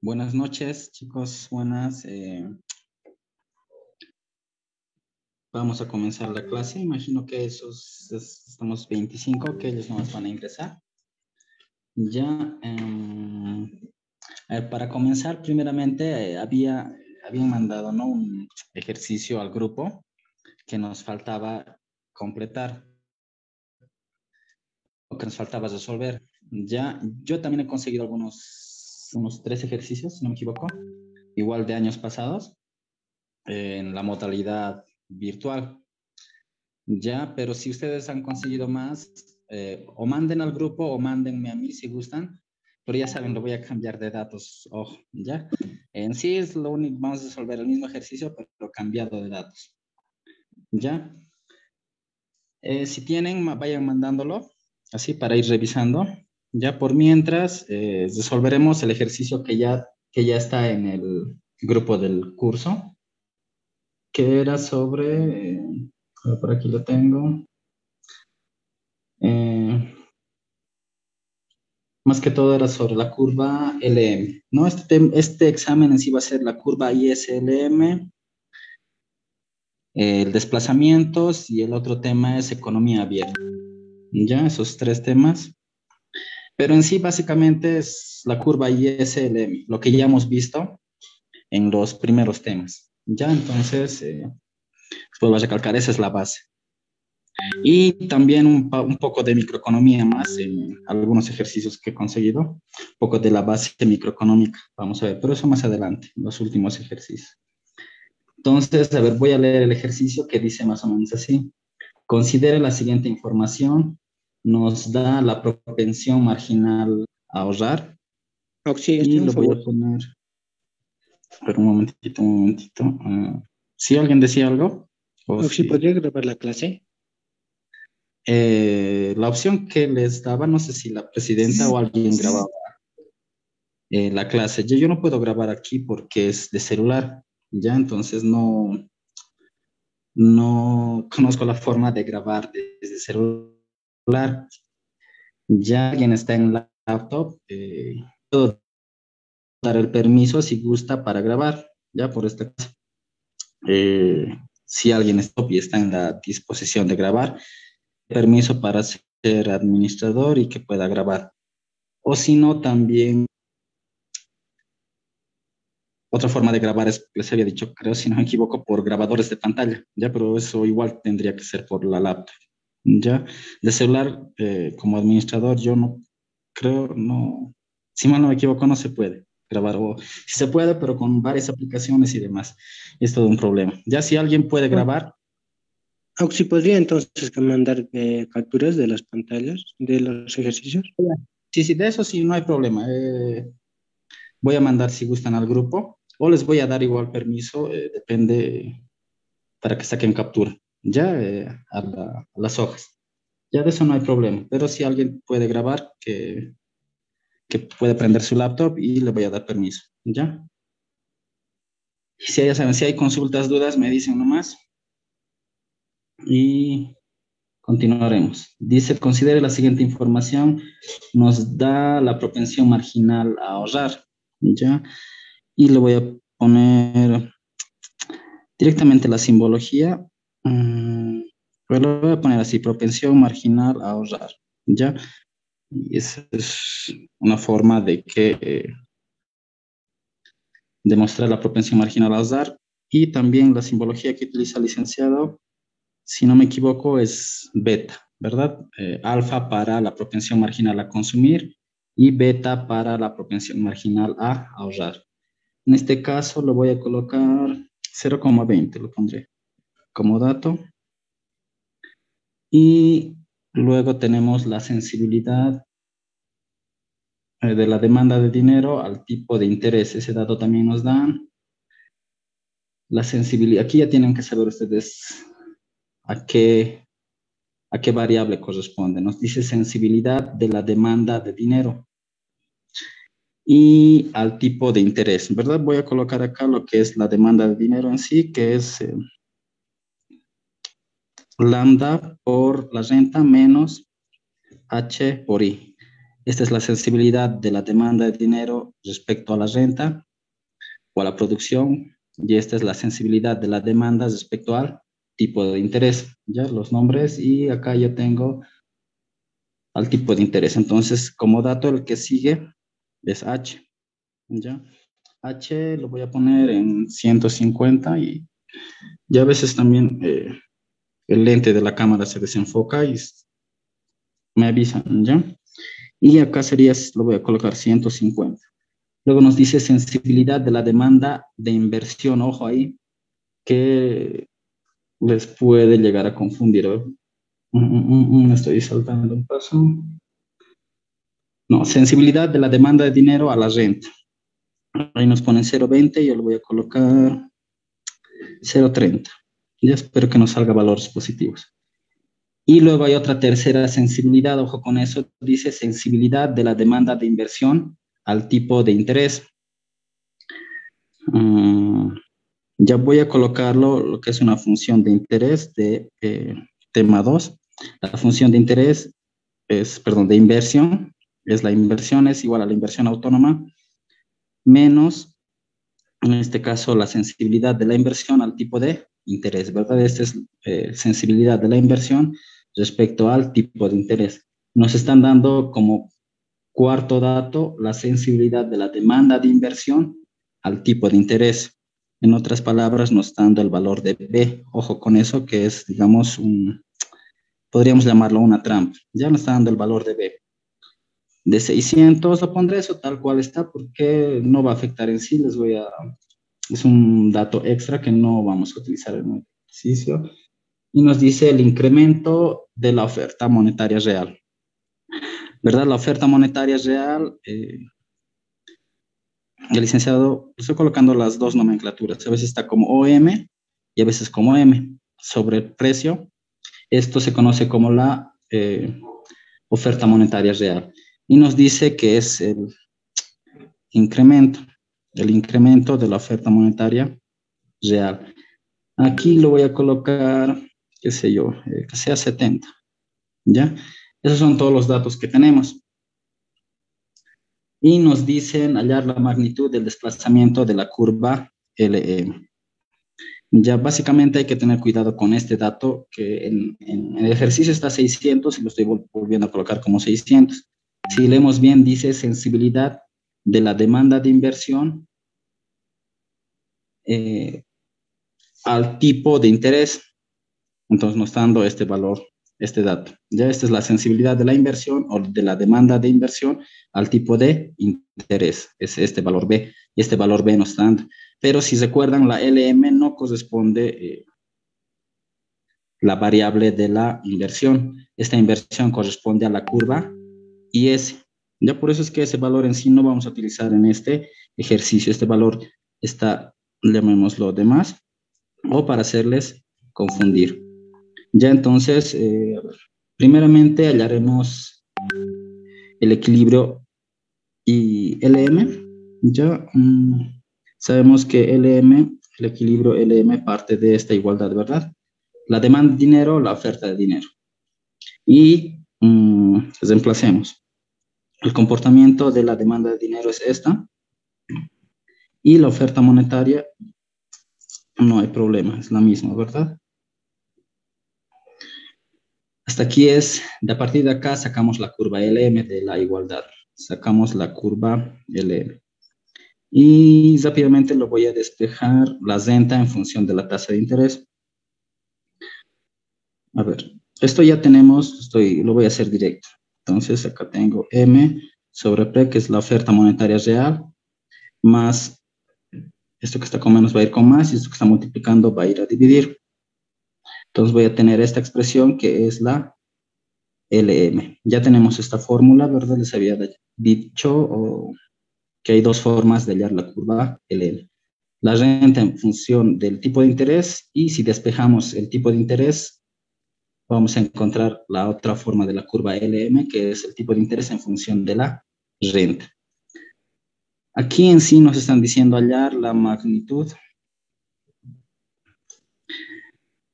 Buenas noches, chicos, buenas. Vamos a comenzar la clase. Imagino que estamos 25, que ellos no nos van a ingresar. Ya, a ver, para comenzar, primeramente, habían mandado, ¿no?, un ejercicio al grupo que nos faltaba completar, o que nos faltaba resolver. Ya, yo también he conseguido unos 3 ejercicios, si no me equivoco, igual de años pasados, en la modalidad virtual. Ya, pero si ustedes han conseguido más, o manden al grupo o mándenme a mí si gustan, pero ya saben, lo voy a cambiar de datos, ojo, ¿ya? En sí es lo único, vamos a resolver el mismo ejercicio, pero cambiado de datos, ¿ya? Si tienen, vayan mandándolo, así para ir revisando. Ya por mientras, resolveremos el ejercicio que ya está en el grupo del curso, que era sobre, por aquí lo tengo. Más que todo era sobre la curva LM, ¿no? Este examen en sí va a ser la curva ISLM, el desplazamientos, y el otro tema es economía abierta. Ya, esos 3 temas. Pero en sí básicamente es la curva ISLM, lo que ya hemos visto en los primeros temas. Ya, entonces, pues voy a recalcar, esa es la base. Y también un poco de microeconomía más en algunos ejercicios que he conseguido, un poco de la base microeconómica, vamos a ver, pero eso más adelante, los últimos ejercicios. Entonces, a ver, voy a leer el ejercicio que dice más o menos así. Considere la siguiente información, nos da la propensión marginal a ahorrar, Oxi, y un lo voy favor. a poner, pero un momentito, un momentito. ¿Sí alguien decía algo? ¿O Oxi, sí? ¿podría grabar la clase? La opción que les daba, no sé si la presidenta o alguien grababa la clase. Yo no puedo grabar aquí porque es de celular, ya, entonces no conozco la forma de grabar desde celular. Ya alguien está en la laptop, puedo dar el permiso si gusta para grabar, ya por esta clase. Si alguien está en la disposición de grabar, permiso para ser administrador y que pueda grabar. O si no, también otra forma de grabar es, les había dicho, creo, si no me equivoco, por grabadores de pantalla, ya, pero eso igual tendría que ser por la laptop, ya. De celular, como administrador, yo no creo, no, si mal no me equivoco, no se puede grabar, o sí se puede, pero con varias aplicaciones y demás. Es todo un problema. Ya si alguien puede grabar, Oxi, ¿podría entonces que mandar capturas de las pantallas de los ejercicios? sí, sí, de eso sí, no hay problema. Voy a mandar si gustan al grupo, o les voy a dar igual permiso, depende, para que saquen captura, ya, a las hojas. Ya de eso no hay problema, pero si alguien puede grabar, que puede prender su laptop y le voy a dar permiso, ¿ya? Y si ya saben, si hay consultas, dudas, me dicen nomás y continuaremos. Dice, considere la siguiente información, nos da la propensión marginal a ahorrar, ¿ya? Y le voy a poner directamente la simbología. Pero lo voy a poner así, propensión marginal a ahorrar, ¿ya? Y esa es una forma de demostrar la propensión marginal a ahorrar. Y también la simbología que utiliza el licenciado, si no me equivoco, es beta, ¿verdad? Alfa para la propensión marginal a consumir y beta para la propensión marginal a ahorrar. En este caso lo voy a colocar 0,20, lo pondré como dato. Y luego tenemos la sensibilidad de la demanda de dinero al tipo de interés. Ese dato también nos dan. La sensibilidad, aquí ya tienen que saber ustedes a qué variable corresponde. Nos dice sensibilidad de la demanda de dinero y al tipo de interés, ¿verdad? Voy a colocar acá lo que es la demanda de dinero en sí, que es lambda por la renta menos H por I. Esta es la sensibilidad de la demanda de dinero respecto a la renta o a la producción, y esta es la sensibilidad de la demanda respecto al tipo de interés, ya los nombres, y acá yo tengo al tipo de interés. Entonces, como dato, el que sigue es H, ¿ya? H lo voy a poner en 150 y ya a veces también el lente de la cámara se desenfoca y me avisan, ¿ya? Y acá sería, lo voy a colocar 150. Luego nos dice sensibilidad de la demanda de inversión, ojo ahí, que les puede llegar a confundir. Me estoy saltando un paso. No, sensibilidad de la demanda de dinero a la renta. Ahí nos ponen 0,20, yo le voy a colocar 0,30. Ya espero que nos salga valores positivos. Y luego hay otra tercera sensibilidad, ojo con eso, dice sensibilidad de la demanda de inversión al tipo de interés. Ya voy a colocarlo, lo que es una función de interés de tema 2. La función de interés es, perdón, de inversión, la inversión es igual a la inversión autónoma menos, en este caso, la sensibilidad de la inversión al tipo de interés, ¿verdad? Esta es sensibilidad de la inversión respecto al tipo de interés. Nos están dando como cuarto dato la sensibilidad de la demanda de inversión al tipo de interés. En otras palabras, nos está dando el valor de B. Ojo con eso, que es, digamos, podríamos llamarlo una trampa. Ya nos está dando el valor de B. De 600, lo pondré eso tal cual está, porque no va a afectar en sí. Es un dato extra que no vamos a utilizar en el ejercicio. Y nos dice el incremento de la oferta monetaria real. ¿Verdad? La oferta monetaria real, el licenciado, estoy colocando las dos nomenclaturas. A veces está como OM y a veces como M. Sobre el precio, esto se conoce como la oferta monetaria real. Y nos dice que es incremento, el incremento de la oferta monetaria real. Aquí lo voy a colocar, qué sé yo, que sea 70, ¿ya? Esos son todos los datos que tenemos. Y nos dicen hallar la magnitud del desplazamiento de la curva LM. Ya básicamente hay que tener cuidado con este dato, que en el ejercicio está 600 y lo estoy volviendo a colocar como 600. Si leemos bien, dice sensibilidad de la demanda de inversión al tipo de interés. Entonces nos está dando este valor, este dato. Ya esta es la sensibilidad de la inversión o de la demanda de inversión al tipo de interés. Es este valor B. Y este valor B nos está dando. Pero si recuerdan, la LM no corresponde la variable de la inversión. Esta inversión corresponde a la curva IS. Ya por eso es que ese valor en sí no vamos a utilizar en este ejercicio. Este valor está, llamémoslo de más, o para hacerles confundir. Ya entonces, primeramente hallaremos el equilibrio y LM. Ya sabemos que LM, el equilibrio LM parte de esta igualdad, ¿verdad? La demanda de dinero, la oferta de dinero. Y reemplacemos. El comportamiento de la demanda de dinero es esta. Y la oferta monetaria, no hay problema, es la misma, ¿verdad? Hasta aquí es, de a partir de acá sacamos la curva LM de la igualdad. Sacamos la curva LM. Y rápidamente lo voy a despejar la renta en función de la tasa de interés. A ver, esto ya tenemos, lo voy a hacer directo. Entonces acá tengo M sobre P, que es la oferta monetaria real, más esto que está con menos va a ir con más y esto que está multiplicando va a ir a dividir. Entonces voy a tener esta expresión que es la LM. Ya tenemos esta fórmula, ¿verdad? Les había dicho que hay dos formas de hallar la curva LM. La renta en función del tipo de interés y si despejamos el tipo de interés, vamos a encontrar la otra forma de la curva LM, que es el tipo de interés en función de la renta. Aquí en sí nos están diciendo hallar la magnitud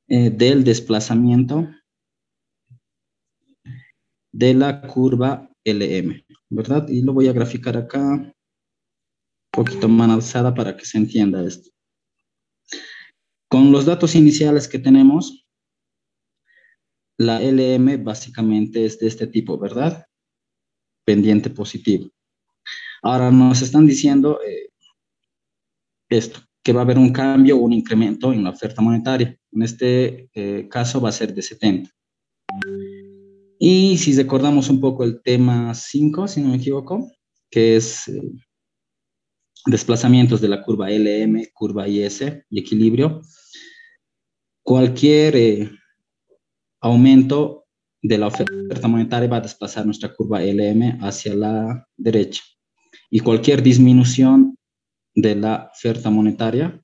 del desplazamiento de la curva LM, ¿verdad? Y lo voy a graficar acá un poquito más alzada para que se entienda esto. Con los datos iniciales que tenemos, la LM básicamente es de este tipo, ¿verdad? Pendiente positivo. Ahora nos están diciendo esto, que va a haber un cambio o un incremento en la oferta monetaria. En este caso va a ser de 70. Y si recordamos un poco el tema 5, si no me equivoco, que es desplazamientos de la curva LM, curva IS y equilibrio, cualquier aumento de la oferta monetaria va a desplazar nuestra curva LM hacia la derecha. Y cualquier disminución de la oferta monetaria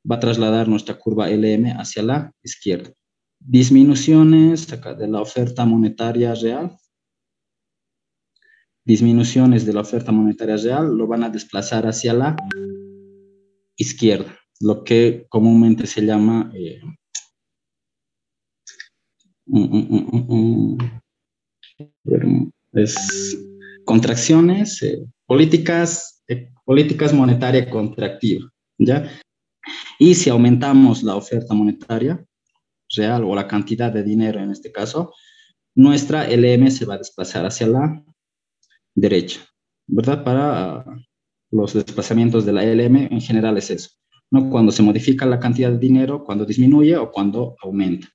va a trasladar nuestra curva LM hacia la izquierda. Disminuciones acá de la oferta monetaria real. Disminuciones de la oferta monetaria real lo van a desplazar hacia la izquierda, lo que comúnmente se llama es contracciones, políticas monetarias contractivas, ¿ya? Y si aumentamos la oferta monetaria real o la cantidad de dinero en este caso, nuestra LM se va a desplazar hacia la derecha, ¿verdad? Para los desplazamientos de la LM en general es eso, ¿no? Cuando se modifica la cantidad de dinero, cuando disminuye o cuando aumenta.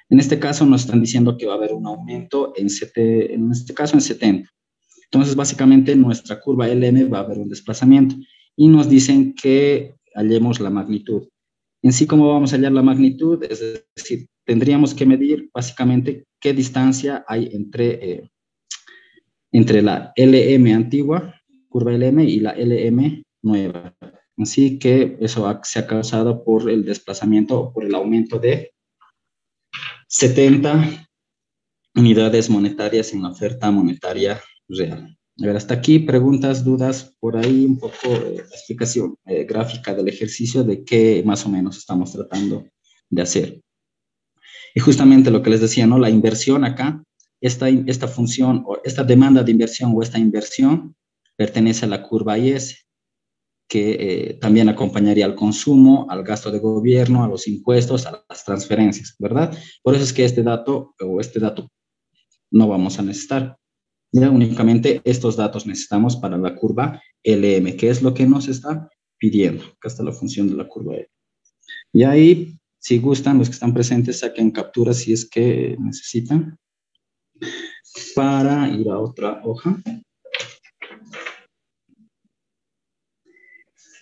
En este caso nos están diciendo que va a haber un aumento en este caso en 70. Entonces, básicamente, nuestra curva LM va a haber un desplazamiento y nos dicen que hallemos la magnitud. En sí, ¿cómo vamos a hallar la magnitud? Es decir, tendríamos que medir básicamente qué distancia hay entre la LM antigua, curva LM, y la LM nueva. Así que eso se ha causado por el desplazamiento o por el aumento de 70 unidades monetarias en la oferta monetaria real. A ver, hasta aquí, preguntas, dudas, por ahí un poco explicación gráfica del ejercicio de qué más o menos estamos tratando de hacer. Y justamente lo que les decía, ¿no? La inversión acá, esta función o esta demanda de inversión o esta inversión pertenece a la curva IS, que también acompañaría al consumo, al gasto de gobierno, a los impuestos, a las transferencias, ¿verdad? Por eso es que este dato no vamos a necesitar. Ya únicamente estos datos necesitamos para la curva LM, que es lo que nos está pidiendo. Acá está la función de la curva L. Y ahí, si gustan, los que están presentes, saquen capturas si es que necesitan para ir a otra hoja.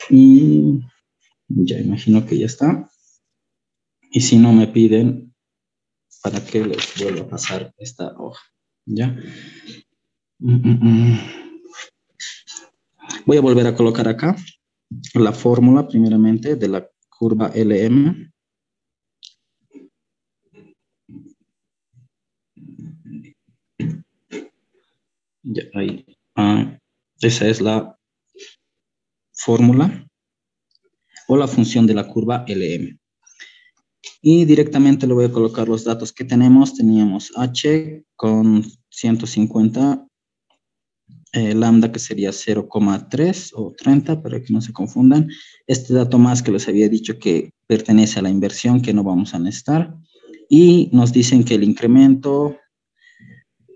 Y ya imagino que ya está. Y si no, me piden para que les vuelva a pasar esta hoja. ¿Ya? Voy a volver a colocar acá la fórmula primeramente de la curva LM. Ya, ahí. Esa es la fórmula o la función de la curva LM. Y directamente le voy a colocar los datos que tenemos. Teníamos H con 150, lambda que sería 0,3 o 30 para que no se confundan. Este dato más que les había dicho que pertenece a la inversión que no vamos a necesitar. Y nos dicen que el incremento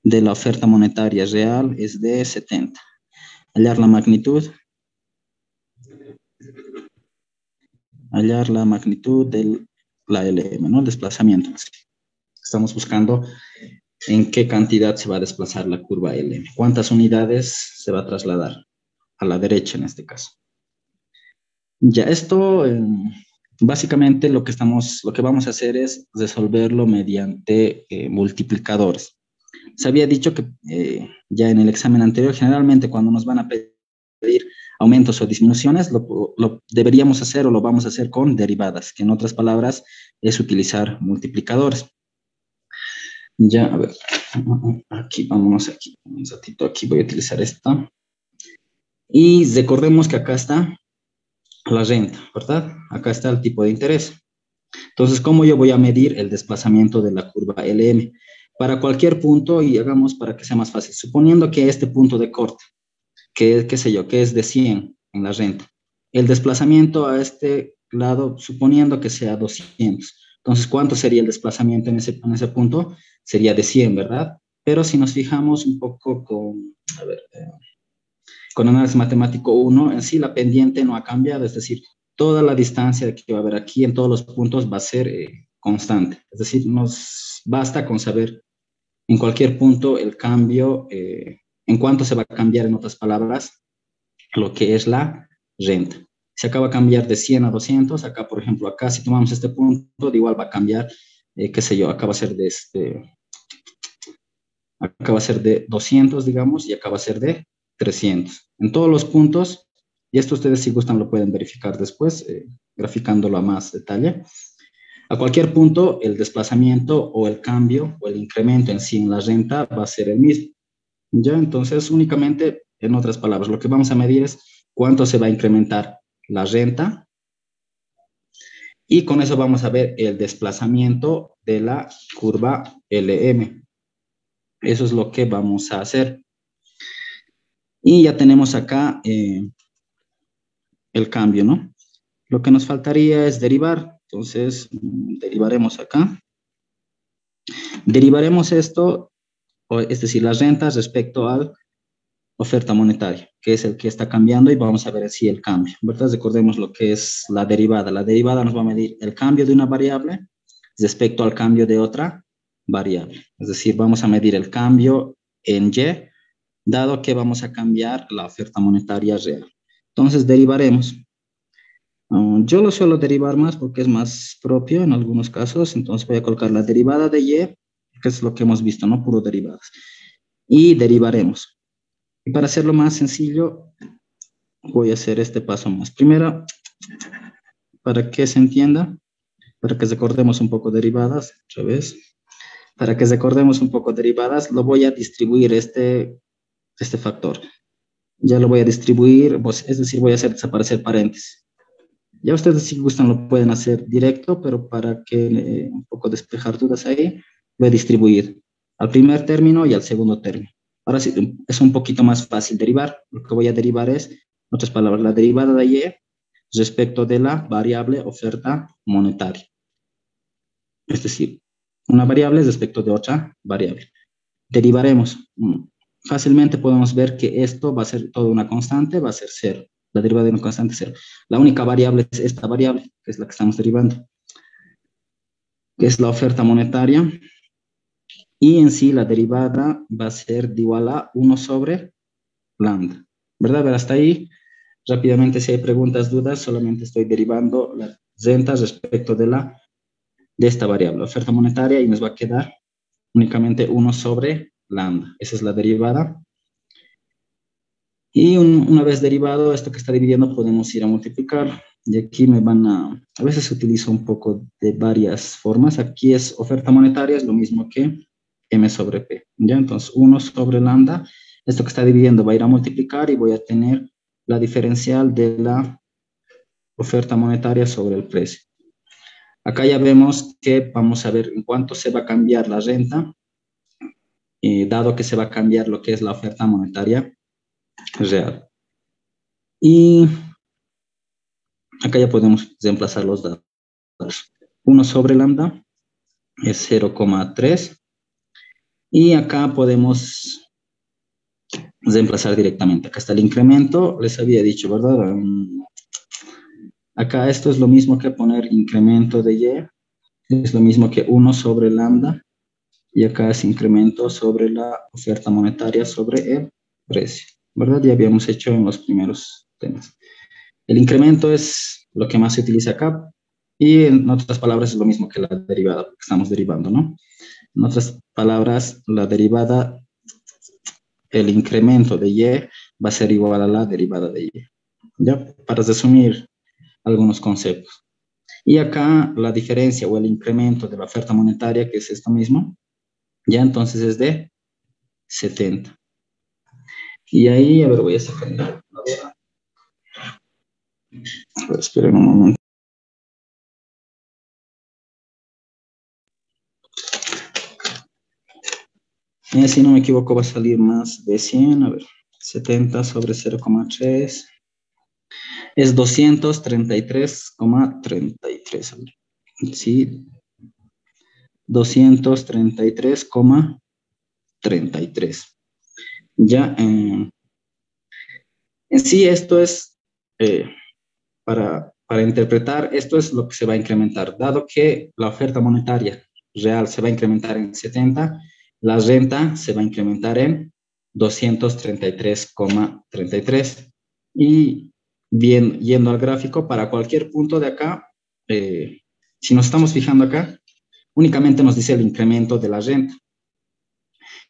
de la oferta monetaria real es de 70. Hallar la magnitud hallar la magnitud de la LM, ¿no? El desplazamiento. Estamos buscando en qué cantidad se va a desplazar la curva LM. ¿Cuántas unidades se va a trasladar? A la derecha en este caso. Ya esto, básicamente lo que vamos a hacer es resolverlo mediante multiplicadores. Se había dicho que ya en el examen anterior, generalmente cuando nos van a pedir aumentos o disminuciones, lo deberíamos hacer o lo vamos a hacer con derivadas, que en otras palabras es utilizar multiplicadores. Ya, a ver, aquí, vámonos aquí, un ratito aquí, voy a utilizar esta. Y recordemos que acá está la renta, ¿verdad? Acá está el tipo de interés. Entonces, ¿cómo yo voy a medir el desplazamiento de la curva LM? Para cualquier punto, y hagamos para que sea más fácil, suponiendo que este punto de corte, que qué sé yo, que es de 100 en la renta, el desplazamiento a este lado, suponiendo que sea 200. Entonces, ¿cuánto sería el desplazamiento en ese punto? Sería de 100, ¿verdad? Pero si nos fijamos un poco con, a ver, con análisis matemático 1, en sí la pendiente no ha cambiado, es decir, toda la distancia que va a haber aquí en todos los puntos va a ser constante. Es decir, nos basta con saber en cualquier punto el cambio, en cuánto se va a cambiar, en otras palabras, lo que es la renta. Se acaba de cambiar de 100 a 200, acá, por ejemplo, acá, si tomamos este punto, de igual va a cambiar, qué sé yo, acá va a ser acá va a ser de 200, digamos, y acá va a ser de 300. En todos los puntos, y esto ustedes si gustan lo pueden verificar después, graficándolo a más detalle. A cualquier punto, el desplazamiento o el cambio o el incremento en sí en la renta va a ser el mismo. ¿Ya? Entonces, únicamente, en otras palabras, lo que vamos a medir es cuánto se va a incrementar la renta y con eso vamos a ver el desplazamiento de la curva LM. Eso es lo que vamos a hacer. Y ya tenemos acá el cambio, ¿no? Lo que nos faltaría es derivar. Entonces, derivaremos acá. Derivaremos esto, es decir, las rentas respecto a la oferta monetaria, que es el que está cambiando y vamos a ver si el cambio, ¿verdad? Recordemos lo que es la derivada. La derivada nos va a medir el cambio de una variable respecto al cambio de otra variable. Es decir, vamos a medir el cambio en Y, dado que vamos a cambiar la oferta monetaria real. Entonces, derivaremos. Yo lo suelo derivar más porque es más propio en algunos casos, entonces voy a colocar la derivada de Y, que es lo que hemos visto, ¿no? Puro derivadas. Y derivaremos. Y para hacerlo más sencillo, voy a hacer este paso más. Primero, para que se entienda, para que recordemos un poco derivadas, otra vez. Para que recordemos un poco derivadas, lo voy a distribuir este factor. Ya lo voy a distribuir, pues, es decir, voy a hacer desaparecer paréntesis. Ya ustedes si gustan lo pueden hacer directo, pero para que un poco despejar dudas ahí, voy a distribuir al primer término y al segundo término. Ahora sí, es un poquito más fácil derivar. Lo que voy a derivar es, en otras palabras, la derivada de Y respecto de la variable oferta monetaria. Es decir, una variable respecto de otra variable. Derivaremos. Fácilmente podemos ver que esto va a ser toda una constante, va a ser 0. La derivada de una constante es 0. La única variable es esta variable, que es la que estamos derivando, que es la oferta monetaria. Y en sí la derivada va a ser de igual a 1 sobre lambda. ¿Verdad? A ver, hasta ahí, rápidamente si hay preguntas, dudas, solamente estoy derivando las rentas respecto de esta variable, oferta monetaria, y nos va a quedar únicamente 1 sobre lambda. Esa es la derivada. Y una vez derivado esto que está dividiendo, podemos ir a multiplicar. Y aquí a veces se utiliza un poco de varias formas. Aquí es oferta monetaria, es lo mismo que M sobre P. ¿Ya? Entonces, 1 sobre lambda, esto que está dividiendo va a ir a multiplicar y voy a tener la diferencial de la oferta monetaria sobre el precio. Acá ya vemos que vamos a ver en cuánto se va a cambiar la renta, dado que se va a cambiar lo que es la oferta monetaria real. Y acá ya podemos reemplazar los datos. 1 sobre lambda es 0,3. Y acá podemos reemplazar directamente. Acá está el incremento, les había dicho, ¿verdad? Acá esto es lo mismo que poner incremento de Y, es lo mismo que 1 sobre lambda, y acá es incremento sobre la oferta monetaria sobre el precio, ¿verdad? Ya habíamos hecho en los primeros temas. El incremento es lo que más se utiliza acá, y en otras palabras es lo mismo que la derivada, porque estamos derivando, ¿no? En otras palabras, la derivada, el incremento de Y va a ser igual a la derivada de Y. ¿Ya? Para resumir algunos conceptos. Y acá la diferencia o el incremento de la oferta monetaria, que es esto mismo, ya entonces es de 70. Y ahí, a ver, voy a sacar mi calculadora. A ver, esperen un momento. Si no me equivoco, va a salir más de 100. A ver, 70 sobre 0,3 es 233,33. Sí, 233,33. Ya, en sí esto es, eh, para interpretar, esto es lo que se va a incrementar. Dado que la oferta monetaria real se va a incrementar en 70, la renta se va a incrementar en 233,33. Y bien, yendo al gráfico, para cualquier punto de acá, si nos estamos fijando acá, únicamente nos dice el incremento de la renta.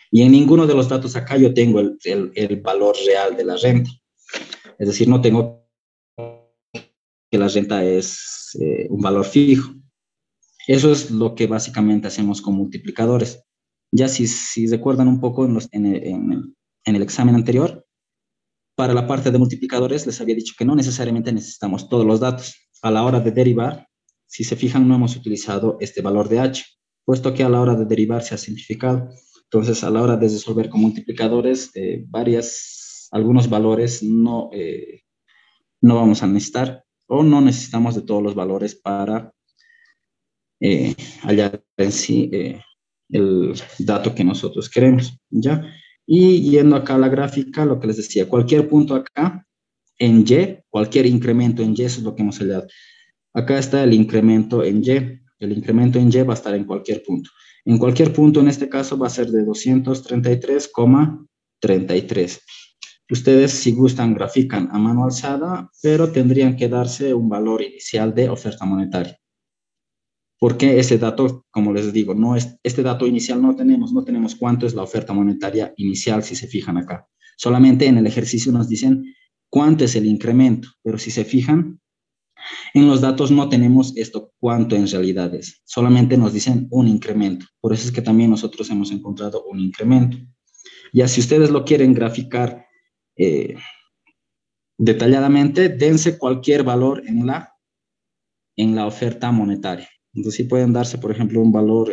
Y en ninguno de los datos acá yo tengo el valor real de la renta. Es decir, no tengo que la renta es un valor fijo. Eso es lo que básicamente hacemos con multiplicadores. Ya si recuerdan un poco en el examen anterior, para la parte de multiplicadores les había dicho que no necesariamente necesitamos todos los datos. A la hora de derivar, si se fijan, no hemos utilizado este valor de h, puesto que a la hora de derivar se ha simplificado. Entonces, a la hora de resolver con multiplicadores, algunos valores no vamos a necesitar o no necesitamos de todos los valores para hallar en sí el dato que nosotros queremos, ¿ya? Y yendo acá a la gráfica, lo que les decía, cualquier punto acá en Y, cualquier incremento en Y, eso es lo que hemos hallado. Acá está el incremento en Y. El incremento en Y va a estar en cualquier punto. En cualquier punto, en este caso, va a ser de 233,33. Ustedes, si gustan, grafican a mano alzada, pero tendrían que darse un valor inicial de oferta monetaria. Porque ese dato, como les digo, no es, este dato inicial no tenemos cuánto es la oferta monetaria inicial, si se fijan acá. Solamente en el ejercicio nos dicen cuánto es el incremento, pero si se fijan, en los datos no tenemos esto cuánto en realidad es, solamente nos dicen un incremento. Por eso es que también nosotros hemos encontrado un incremento. Ya si ustedes lo quieren graficar detalladamente, dense cualquier valor en la oferta monetaria. Entonces, si pueden darse, por ejemplo, un valor,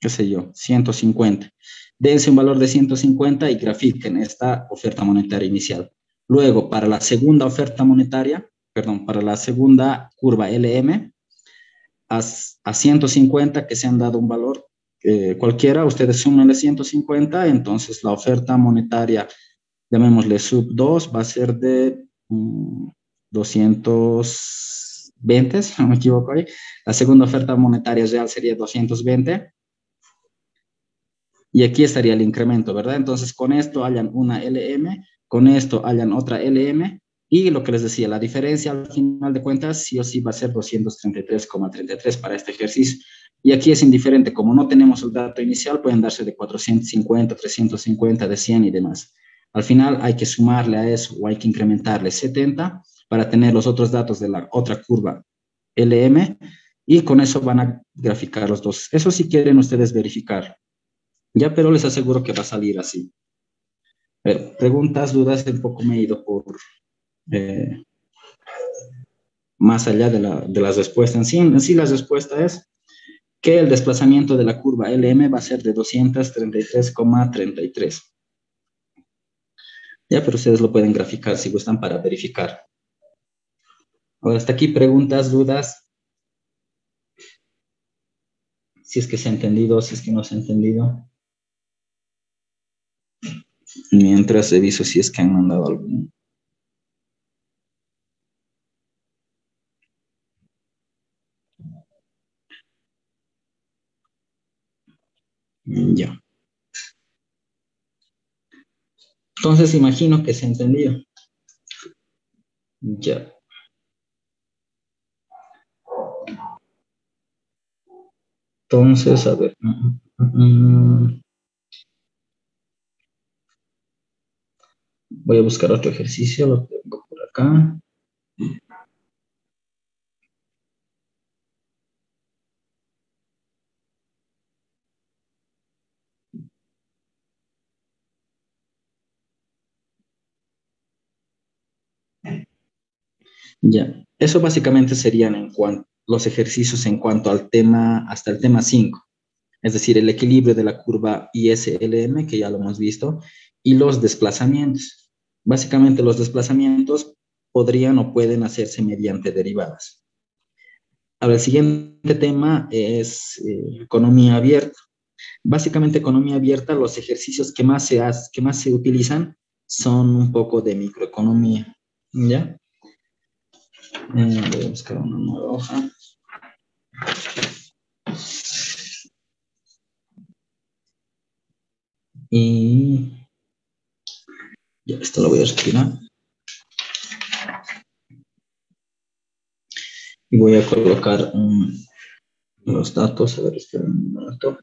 qué sé yo, 150. Dense un valor de 150 y grafiquen esta oferta monetaria inicial. Luego, para la segunda oferta monetaria, perdón, para la segunda curva LM, a 150 que se han dado un valor cualquiera, ustedes suman 150, entonces la oferta monetaria, llamémosle sub 2, va a ser de 220, si no me equivoco ahí. La segunda oferta monetaria real sería 220. Y aquí estaría el incremento, ¿verdad? Entonces, con esto hayan una LM, con esto hayan otra LM, y lo que les decía, la diferencia al final de cuentas sí o sí va a ser 233,33 para este ejercicio. Y aquí es indiferente, como no tenemos el dato inicial, pueden darse de 450, 350, de 100 y demás. Al final hay que sumarle a eso o hay que incrementarle 70 para tener los otros datos de la otra curva LM, y con eso van a graficar los dos. Eso si quieren ustedes verificar. Ya, pero les aseguro que va a salir así. Preguntas, dudas, un poco me he ido por eh, más allá de las respuestas. En sí la respuesta es que el desplazamiento de la curva LM va a ser de 233,33. Ya, pero ustedes lo pueden graficar si gustan para verificar. Ahora, hasta aquí preguntas, dudas. Si es que se ha entendido, si es que no se ha entendido. Mientras reviso si es que han mandado algún. Ya. Entonces imagino que se entendió. Ya. Entonces, a ver. Voy a buscar otro ejercicio, lo tengo por acá. Ya. Eso básicamente serían los ejercicios en cuanto al tema, hasta el tema 5. Es decir, el equilibrio de la curva ISLM, que ya lo hemos visto, y los desplazamientos. Básicamente los desplazamientos podrían o pueden hacerse mediante derivadas. Ahora, el siguiente tema es economía abierta. Básicamente, economía abierta, los ejercicios que más se utilizan son un poco de microeconomía. ¿Ya? Voy a buscar una nueva hoja. Y ya, esto lo voy a retirar. Y voy a colocar los datos. A ver, espera un momento.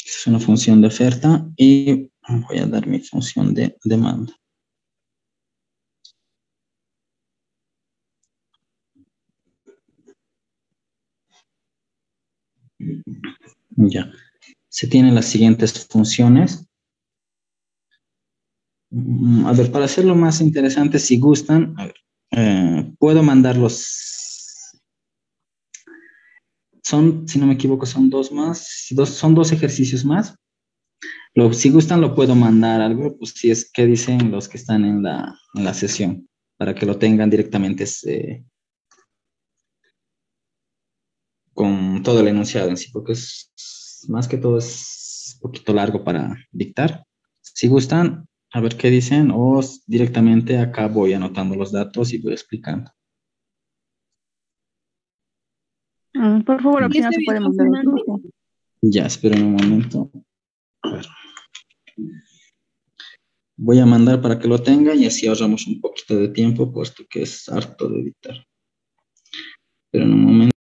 Es una función de oferta y voy a dar mi función de demanda. Ya. Se tienen las siguientes funciones. A ver, para hacerlo más interesante, si gustan, a ver, puedo mandarlos. Son, si no me equivoco, son dos más, son dos ejercicios más. Si gustan, lo puedo mandar al grupo, si es que dicen los que están en la sesión, para que lo tengan directamente con todo el enunciado en sí, porque es más que todo es un poquito largo para dictar. Si gustan, a ver qué dicen, o directamente acá voy anotando los datos y voy explicando. Por favor, Sí, si no está se bien, puede mandar el grupo. Ya, esperen un momento. A ver. Voy a mandar para que lo tengan y así ahorramos un poquito de tiempo, puesto que es harto de editar. Pero en un momento.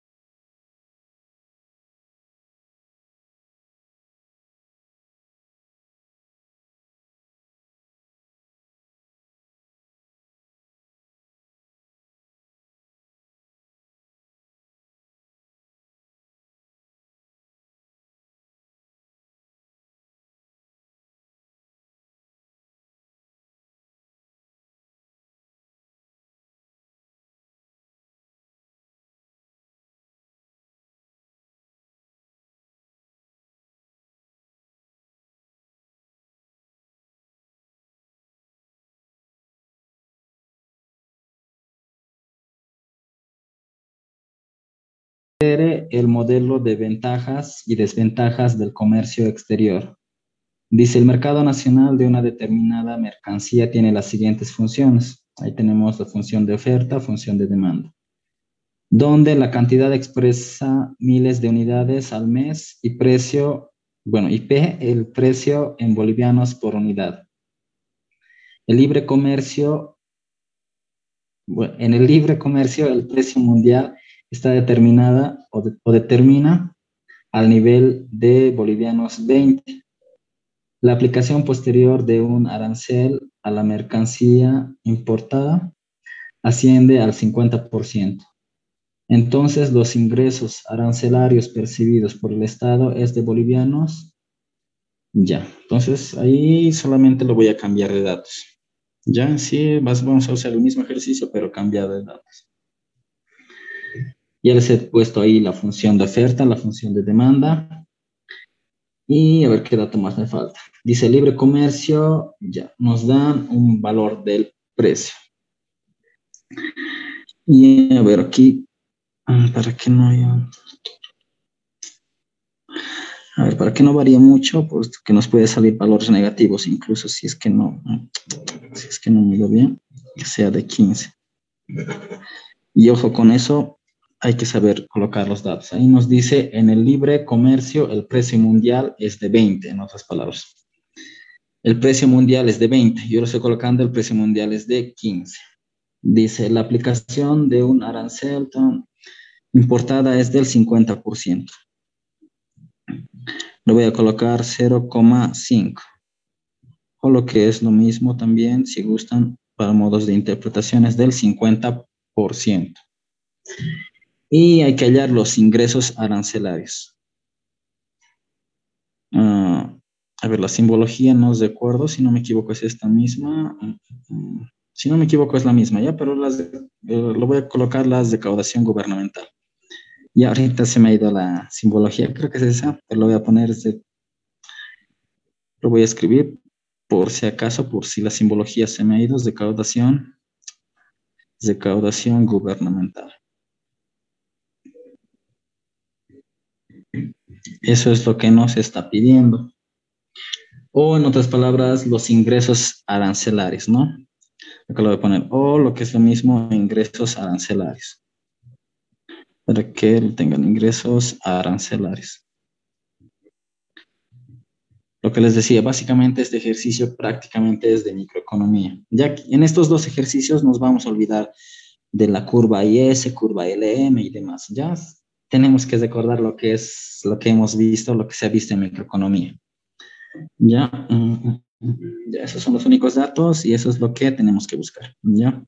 El modelo de ventajas y desventajas del comercio exterior. Dice, el mercado nacional de una determinada mercancía tiene las siguientes funciones. Ahí tenemos la función de oferta, función de demanda, donde la cantidad expresa miles de unidades al mes y precio, bueno, y P, el precio en bolivianos por unidad. El libre comercio, bueno, en el libre comercio el precio mundial está determinada o determina al nivel de bolivianos 20. La aplicación posterior de un arancel a la mercancía importada asciende al 50%. Entonces, los ingresos arancelarios percibidos por el Estado es de bolivianos. Ya, entonces ahí solamente lo voy a cambiar de datos. Ya, sí, vamos a usar el mismo ejercicio, pero cambiado de datos. Ya les he puesto ahí la función de oferta, la función de demanda. Y a ver qué dato más me falta. Dice libre comercio, ya, nos dan un valor del precio. Y a ver aquí, para que no haya... A ver, para que no varíe mucho, pues que nos puede salir valores negativos, incluso si es que no. si es que no miro bien, que sea de 15. Y ojo con eso, hay que saber colocar los datos. Ahí nos dice, en el libre comercio el precio mundial es de 20, en otras palabras. El precio mundial es de 20, yo lo estoy colocando, el precio mundial es de 15. Dice, la aplicación de un arancel importada es del 50%. Lo voy a colocar 0,5. O lo que es lo mismo también, si gustan, para modos de interpretación es del 50%. Y hay que hallar los ingresos arancelarios. A ver, la simbología no os recuerdo, si no me equivoco es esta misma. Si no me equivoco es la misma, ¿ya? Pero lo voy a colocar las de recaudación gubernamental. Y ahorita se me ha ido la simbología, creo que es esa, pero lo voy a poner, lo voy a escribir por si acaso, por si la simbología se me ha ido, recaudación gubernamental. Eso es lo que nos está pidiendo. O en otras palabras, los ingresos arancelarios, ¿no? Acá lo voy a poner, o lo que es lo mismo, ingresos arancelarios. Para que tengan ingresos arancelarios. Lo que les decía, básicamente este ejercicio prácticamente es de microeconomía. Ya que en estos dos ejercicios nos vamos a olvidar de la curva IS, curva LM y demás. Ya tenemos que recordar lo que es, lo que hemos visto, lo que se ha visto en microeconomía. Ya, ya esos son los únicos datos y eso es lo que tenemos que buscar. Ya.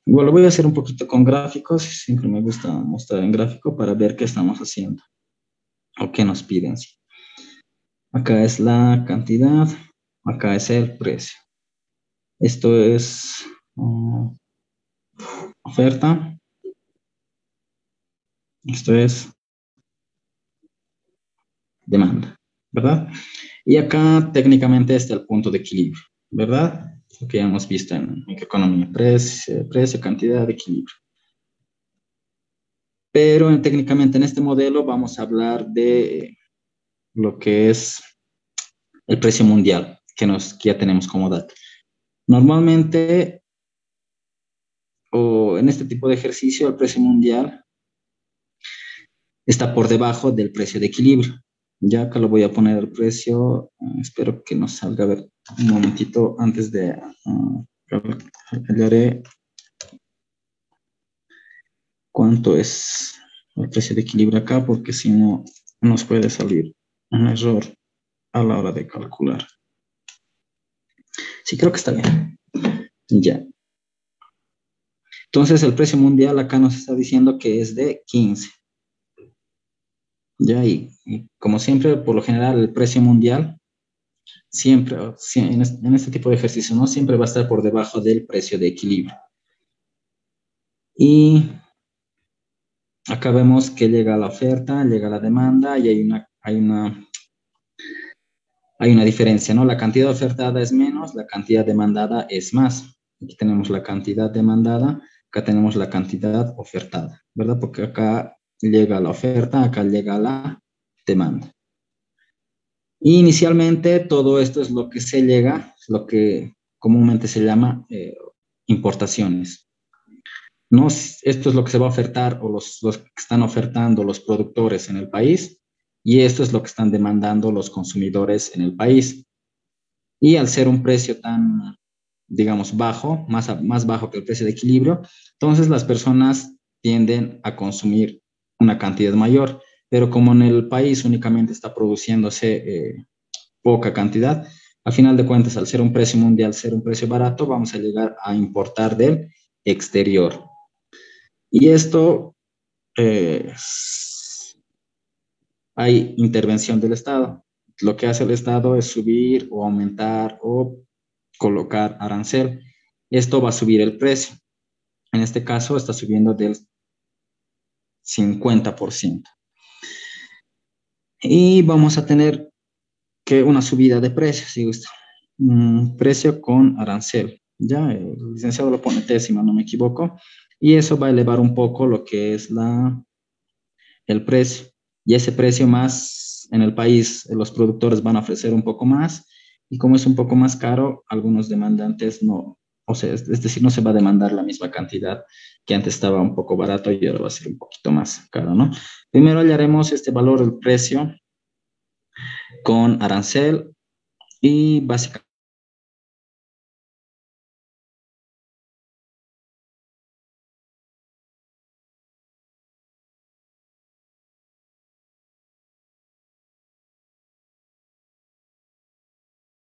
Igual lo voy a hacer un poquito con gráficos. Siempre me gusta mostrar en gráfico para ver qué estamos haciendo o qué nos piden. Sí. Acá es la cantidad, acá es el precio. Esto es oferta. Esto es demanda, ¿verdad? Y acá técnicamente está el punto de equilibrio, ¿verdad? Lo que ya hemos visto en microeconomía, precio, cantidad, equilibrio. Pero técnicamente en este modelo vamos a hablar de lo que es el precio mundial, que ya tenemos como dato. Normalmente, o en este tipo de ejercicio, el precio mundial está por debajo del precio de equilibrio. Ya acá lo voy a poner el precio, espero que nos salga, a ver, un momentito antes de hallaré cuánto es el precio de equilibrio acá, porque si no nos puede salir un error a la hora de calcular. Sí, creo que está bien. Ya. Entonces el precio mundial acá nos está diciendo que es de 15. Ya, y como siempre, por lo general, el precio mundial siempre, en este tipo de ejercicio, ¿no? Siempre va a estar por debajo del precio de equilibrio. Y acá vemos que llega la oferta, llega la demanda y hay una diferencia, ¿no? La cantidad ofertada es menos, la cantidad demandada es más. Aquí tenemos la cantidad demandada, acá tenemos la cantidad ofertada, ¿verdad? Porque acá llega la oferta, acá llega la demanda. Y inicialmente todo esto es lo que se llega, lo que comúnmente se llama importaciones. No, esto es lo que se va a ofertar o los que están ofertando los productores en el país y esto es lo que están demandando los consumidores en el país. Y al ser un precio tan, digamos, bajo, más bajo que el precio de equilibrio, entonces las personas tienden a consumir una cantidad mayor, pero como en el país únicamente está produciéndose poca cantidad, a final de cuentas, al ser un precio mundial, ser un precio barato, vamos a llegar a importar del exterior. Y esto, hay intervención del Estado. Lo que hace el Estado es subir o aumentar o colocar arancel. Esto va a subir el precio. En este caso está subiendo del 50%. Y vamos a tener que una subida de precios, si gusta. Precio con arancel. Ya, el licenciado lo pone décima, no me equivoco. Y eso va a elevar un poco lo que es el precio. Y ese precio más en el país, los productores van a ofrecer un poco más Y como es un poco más caro, algunos demandantes no, o sea, es decir, no se va a demandar la misma cantidad que antes estaba un poco barato y ahora va a ser un poquito más caro, ¿no? Primero hallaremos este valor, el precio, con arancel y básicamente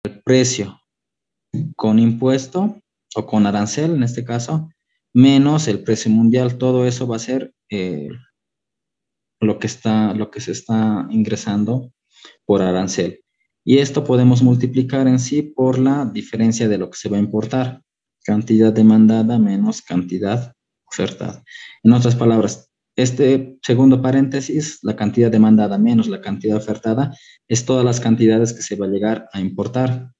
el precio con impuesto o con arancel en este caso, menos el precio mundial. Todo eso va a ser lo que se está ingresando por arancel. Y esto podemos multiplicar en sí por la diferencia de lo que se va a importar. Cantidad demandada menos cantidad ofertada. En otras palabras, este segundo paréntesis, la cantidad demandada menos la cantidad ofertada, es todas las cantidades que se va a llegar a importar.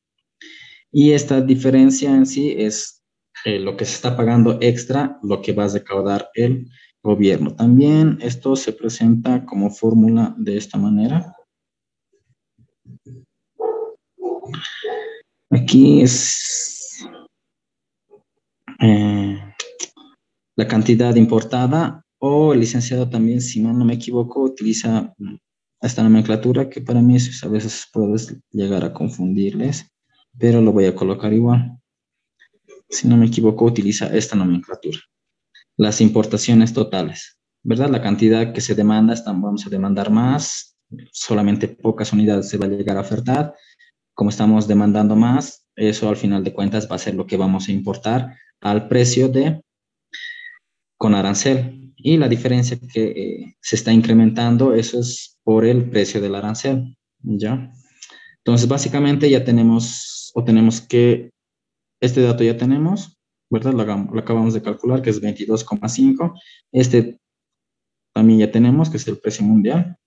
Y esta diferencia en sí es lo que se está pagando extra, lo que va a recaudar el gobierno. También esto se presenta como fórmula de esta manera. Aquí es la cantidad importada, o el licenciado también, si no me equivoco, utiliza esta nomenclatura que para mí a veces puedes llegar a confundirles, pero lo voy a colocar igual. Si no me equivoco, utiliza esta nomenclatura. Las importaciones totales, ¿verdad? La cantidad que se demanda, vamos a demandar más, solamente pocas unidades se va a llegar a ofertar. Como estamos demandando más, eso al final de cuentas va a ser lo que vamos a importar al precio con arancel. Y la diferencia que se está incrementando, eso es por el precio del arancel, ¿ya? Entonces, básicamente ya tenemos, o tenemos que, este dato ya tenemos, ¿verdad? Lo acabamos de calcular, que es 22,5. Este también ya tenemos, que es el precio mundial.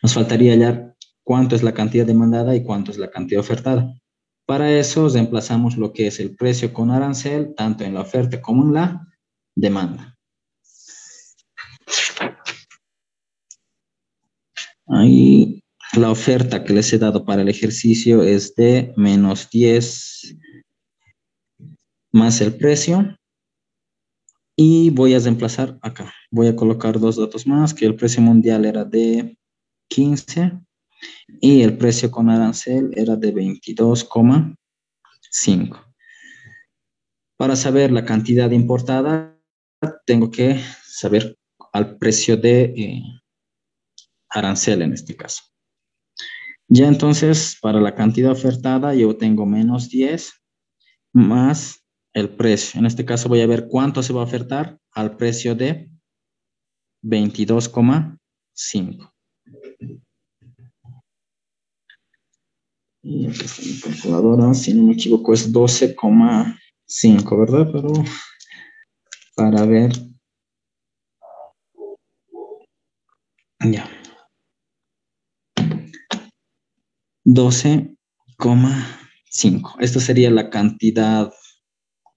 Nos faltaría hallar cuánto es la cantidad demandada y cuánto es la cantidad ofertada. Para eso reemplazamos lo que es el precio con arancel, tanto en la oferta como en la demanda. Ahí la oferta que les he dado para el ejercicio es de menos 10 más el precio. Y voy a reemplazar acá. Voy a colocar dos datos más, que el precio mundial era de 15 y el precio con arancel era de 22,5. Para saber la cantidad importada, tengo que saber al precio de arancel en este caso. Ya entonces, para la cantidad ofertada, yo tengo menos 10 más el precio. En este caso voy a ver cuánto se va a ofertar al precio de 22,5. Y aquí está mi calculadora, si no me equivoco es 12,5, ¿verdad? Pero para ver, ya. 12,5. Esta sería la cantidad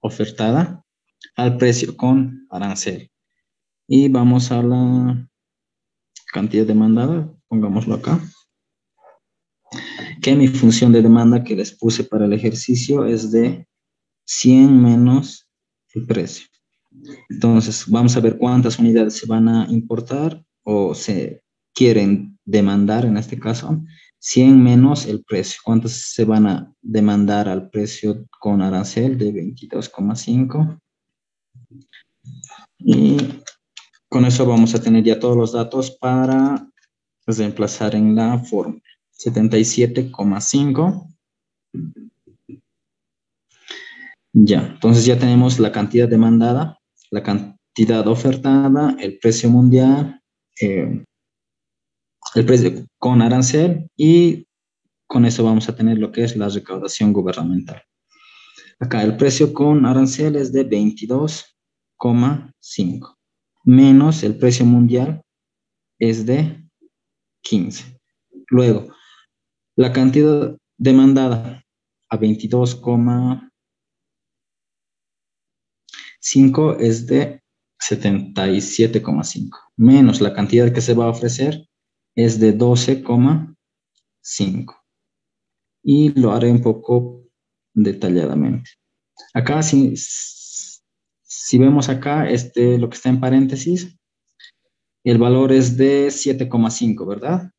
ofertada al precio con arancel. Y vamos a la cantidad demandada, pongámoslo acá. Que mi función de demanda que les puse para el ejercicio es de 100 menos el precio. Entonces, vamos a ver cuántas unidades se van a importar o se quieren demandar en este caso. 100 menos el precio. ¿Cuántas se van a demandar al precio con arancel de 22,5? Y con eso vamos a tener ya todos los datos para reemplazar en la fórmula. 77,5. Ya, entonces ya tenemos la cantidad demandada, la cantidad ofertada, el precio mundial, el precio con arancel, y con eso vamos a tener lo que es la recaudación gubernamental. Acá el precio con arancel es de 22,5 menos el precio mundial es de 15. Luego, la cantidad demandada a 22,5 es de 77,5 menos la cantidad que se va a ofrecer es de 12,5. y lo haré un poco detalladamente. Acá, si vemos acá, lo que está en paréntesis, el valor es de 7,5, ¿verdad?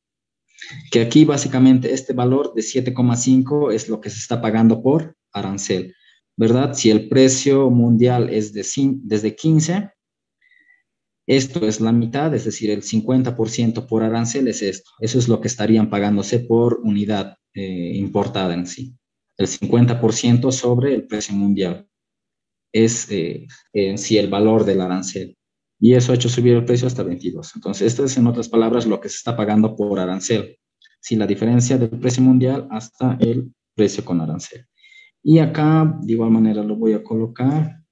Que aquí básicamente este valor de 7,5 es lo que se está pagando por arancel, ¿verdad? Si el precio mundial es desde 15, esto es la mitad, es decir, el 50% por arancel es esto. Eso es lo que estarían pagándose por unidad importada en sí. El 50% sobre el precio mundial es en sí el valor del arancel. Y eso ha hecho subir el precio hasta 22. Entonces, esto es en otras palabras lo que se está pagando por arancel. Sí, la diferencia del precio mundial hasta el precio con arancel. Y acá, de igual manera, lo voy a colocar,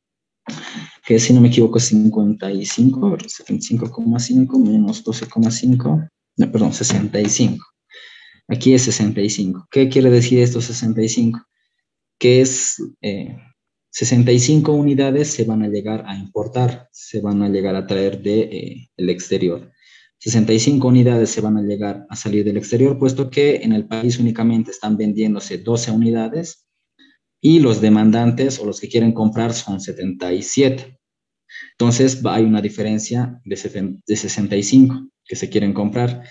que si no me equivoco es 55, 75,5 menos 12,5, no, perdón, 65. Aquí es 65. ¿Qué quiere decir esto 65? Que es 65 unidades se van a llegar a importar, se van a llegar a traer de el exterior. 65 unidades se van a llegar a salir del exterior, puesto que en el país únicamente están vendiéndose 12 unidades y los demandantes o los que quieren comprar son 77. Entonces hay una diferencia de 65 que se quieren comprar.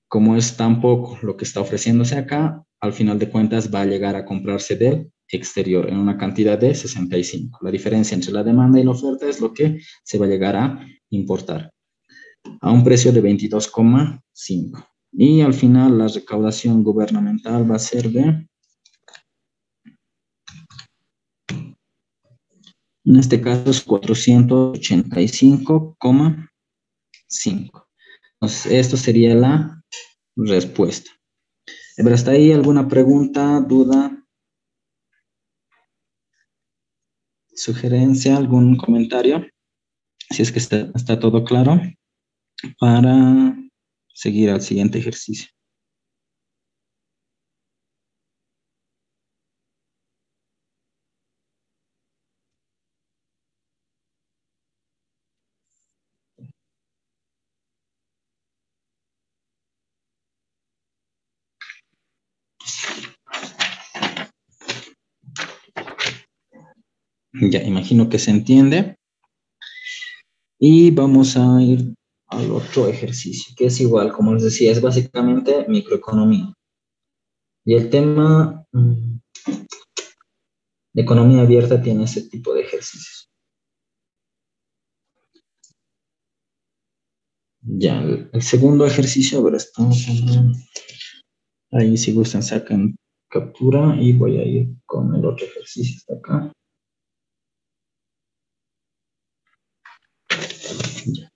Como es tan poco lo que está ofreciéndose acá, al final de cuentas va a llegar a comprarse del exterior en una cantidad de 65. La diferencia entre la demanda y la oferta es lo que se va a llegar a importar a un precio de 22,5. Y al final la recaudación gubernamental va a ser de, en este caso es 485,5. Entonces, esto sería la respuesta. ¿Pero hasta ahí alguna pregunta, duda, sugerencia, algún comentario? Si es que está todo claro para seguir al siguiente ejercicio. Ya, imagino que se entiende. Y vamos a ir al otro ejercicio, que es igual, como les decía, es básicamente microeconomía. Y el tema de economía abierta tiene ese tipo de ejercicios. Ya, el segundo ejercicio, a ver, estamos ahí, si gustan, sacan captura y voy a ir con el otro ejercicio hasta acá. Ya.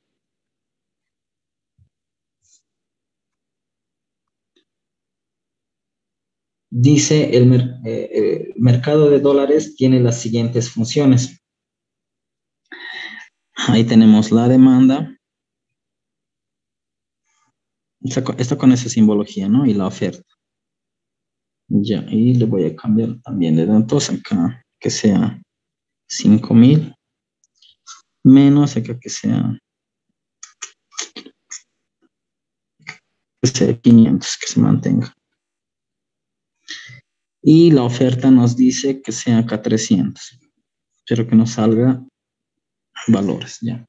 Dice, el mercado de dólares tiene las siguientes funciones. Ahí tenemos la demanda. Esto con esa simbología, ¿no? Y la oferta. Ya, y le voy a cambiar también de datos acá, que sea 5,000, menos acá que sea 500, que se mantenga. Y la oferta nos dice que sea acá 300. Espero que nos salga valores, ya.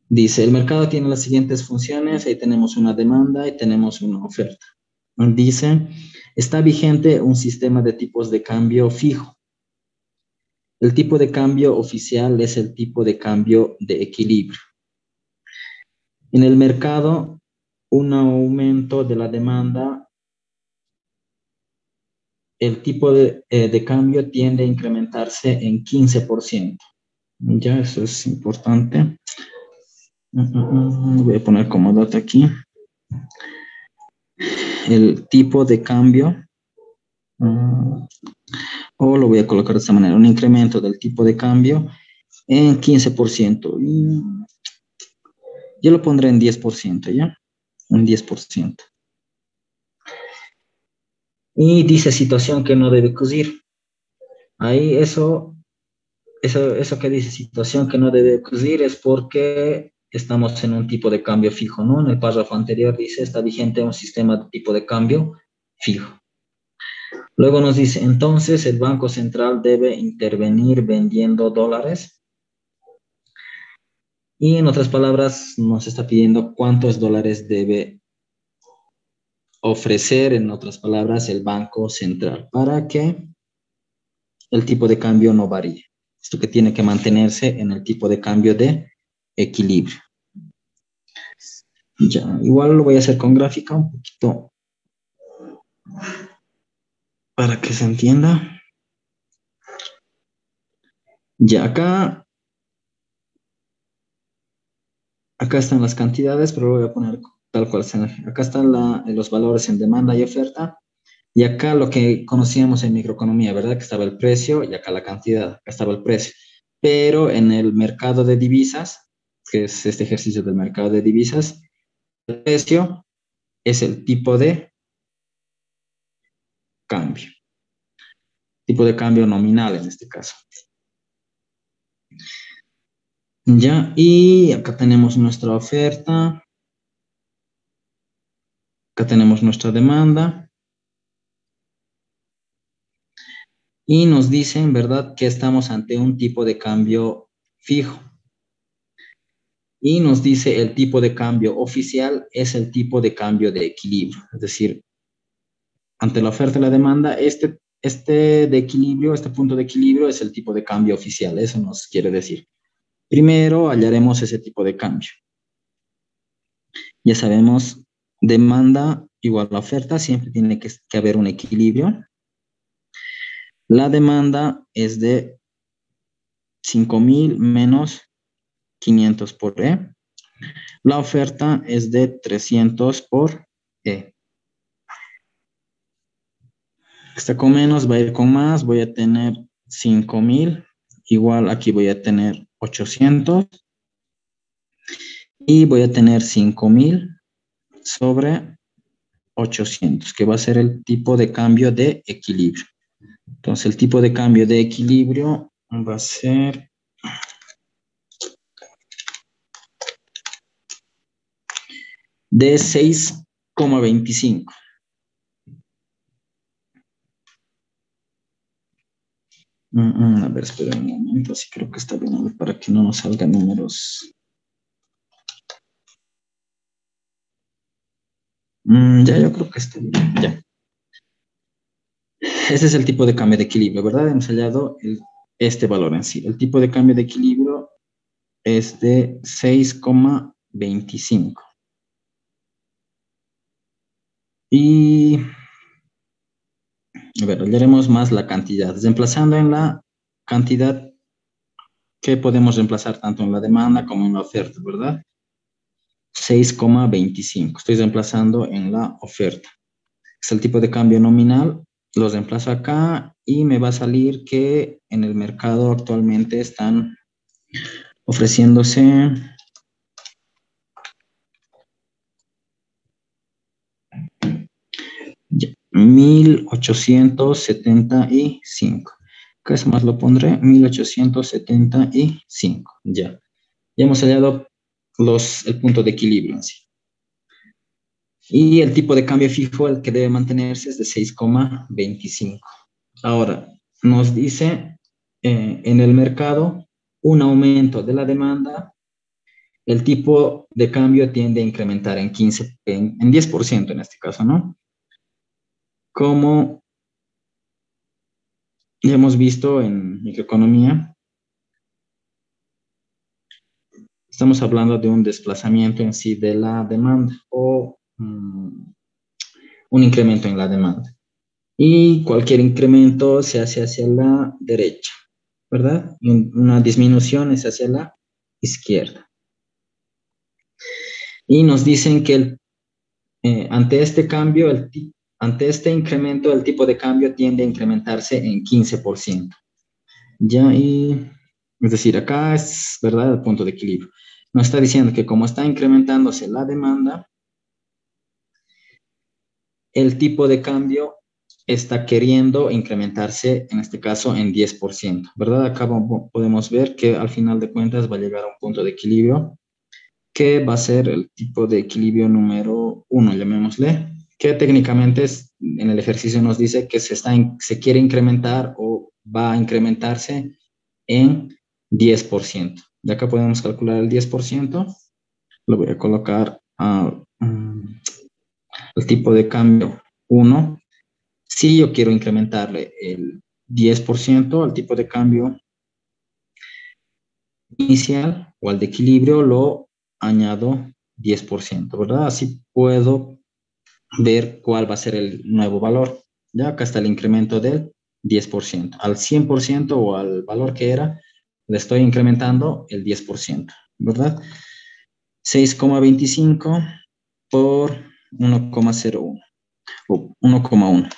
Dice, el mercado tiene las siguientes funciones. Ahí tenemos una demanda y tenemos una oferta. Dice, está vigente un sistema de tipos de cambio fijo. El tipo de cambio oficial es el tipo de cambio de equilibrio. En el mercado, un aumento de la demanda, el tipo de cambio tiende a incrementarse en 15%. Ya, eso es importante. Voy a poner como dato aquí. El tipo de cambio, o lo voy a colocar de esta manera, un incremento del tipo de cambio en 15%. Yo lo pondré en 10%, ¿ya? Un 10%. Y dice situación que no debe ocurrir. Ahí eso que dice situación que no debe ocurrir es porque estamos en un tipo de cambio fijo, ¿no? En el párrafo anterior dice está vigente un sistema de tipo de cambio fijo. Luego nos dice, entonces el Banco Central debe intervenir vendiendo dólares. Y en otras palabras, nos está pidiendo cuántos dólares debe ofrecer, en otras palabras, el Banco Central para que el tipo de cambio no varíe. Esto que tiene que mantenerse en el tipo de cambio de equilibrio. Ya, igual lo voy a hacer con gráfica un poquito para que se entienda. Ya, acá están las cantidades, pero lo voy a poner tal cual están. Acá están los valores en demanda y oferta. Y acá lo que conocíamos en microeconomía, ¿verdad? Que estaba el precio y acá la cantidad, acá estaba el precio. Pero en el mercado de divisas, que es este ejercicio del mercado de divisas, el precio es el tipo de cambio. Tipo de cambio nominal en este caso. Ya, y acá tenemos nuestra oferta. Acá tenemos nuestra demanda. Y nos dicen, ¿verdad?, que estamos ante un tipo de cambio fijo. Y nos dice el tipo de cambio oficial es el tipo de cambio de equilibrio. Es decir, ante la oferta y la demanda, este de equilibrio, este punto de equilibrio es el tipo de cambio oficial. Eso nos quiere decir. Primero hallaremos ese tipo de cambio. Ya sabemos, demanda igual a oferta, siempre tiene que haber un equilibrio. La demanda es de 5.000 menos 500 por E. La oferta es de 300 por E. Está con menos, va a ir con más, voy a tener 5.000, igual aquí voy a tener 800 y voy a tener 5.000 sobre 800, que va a ser el tipo de cambio de equilibrio. Entonces el tipo de cambio de equilibrio va a ser de 6,25. A ver, espera un momento, así creo que está bien para que no nos salgan números. Ya, yo creo que está bien, ya. Ese es el tipo de cambio de equilibrio, ¿verdad? Hemos hallado este valor en sí. El tipo de cambio de equilibrio es de 6,25. Y, a ver, hallaremos más la cantidad. Reemplazando en la cantidad que podemos reemplazar tanto en la demanda como en la oferta, ¿verdad? 6,25. Estoy reemplazando en la oferta. Es el tipo de cambio nominal. Lo reemplazo acá y me va a salir que en el mercado actualmente están ofreciéndose 1.875. ¿Qué es más? Lo pondré 1.875. Ya. Ya hemos hallado el punto de equilibrio en sí. Y el tipo de cambio fijo, el que debe mantenerse, es de 6,25. Ahora, nos dice en el mercado un aumento de la demanda, el tipo de cambio tiende a incrementar en 10% en este caso, ¿no? Como ya hemos visto en microeconomía, estamos hablando de un desplazamiento en sí de la demanda o un incremento en la demanda. Y cualquier incremento se hace hacia la derecha, ¿verdad? Y una disminución es hacia la izquierda. Y nos dicen que ante este cambio, ante este incremento, el tipo de cambio tiende a incrementarse en 15%. Ya, es decir, acá es, ¿verdad?, el punto de equilibrio. Nos está diciendo que como está incrementándose la demanda, el tipo de cambio está queriendo incrementarse, en este caso, en 10%, ¿verdad? Acá podemos ver que al final de cuentas va a llegar a un punto de equilibrio que va a ser el tipo de equilibrio número 1, llamémosle. que técnicamente en el ejercicio nos dice que se quiere incrementar o va a incrementarse en 10%. De acá podemos calcular el 10%. Lo voy a colocar al tipo de cambio 1. Si yo quiero incrementarle el 10% al tipo de cambio inicial o al de equilibrio, lo añado 10%, ¿verdad? Así puedo ver cuál va a ser el nuevo valor. Ya acá está el incremento del 10%. Al 100% o al valor que era, le estoy incrementando el 10%, ¿verdad? 6,25 por 1,01 o 1,1.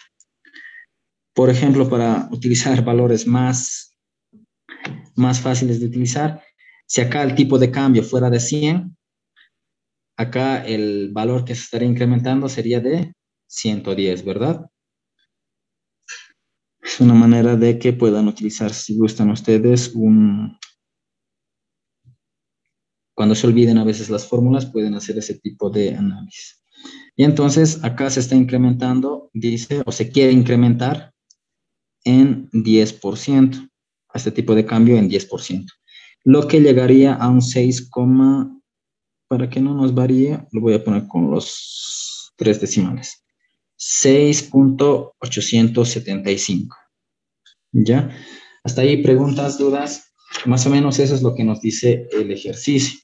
Por ejemplo, para utilizar valores más fáciles de utilizar, si acá el tipo de cambio fuera de 100, acá el valor que se estaría incrementando sería de 110, ¿verdad? Es una manera de que puedan utilizar, si gustan ustedes, cuando se olviden a veces las fórmulas, pueden hacer ese tipo de análisis. Y entonces acá se está incrementando, dice, o se quiere incrementar en 10%, a este tipo de cambio en 10%, lo que llegaría a un 6, para que no nos varíe, lo voy a poner con los 3 decimales. 6,875. ¿Ya? Hasta ahí, preguntas, dudas. Más o menos eso es lo que nos dice el ejercicio.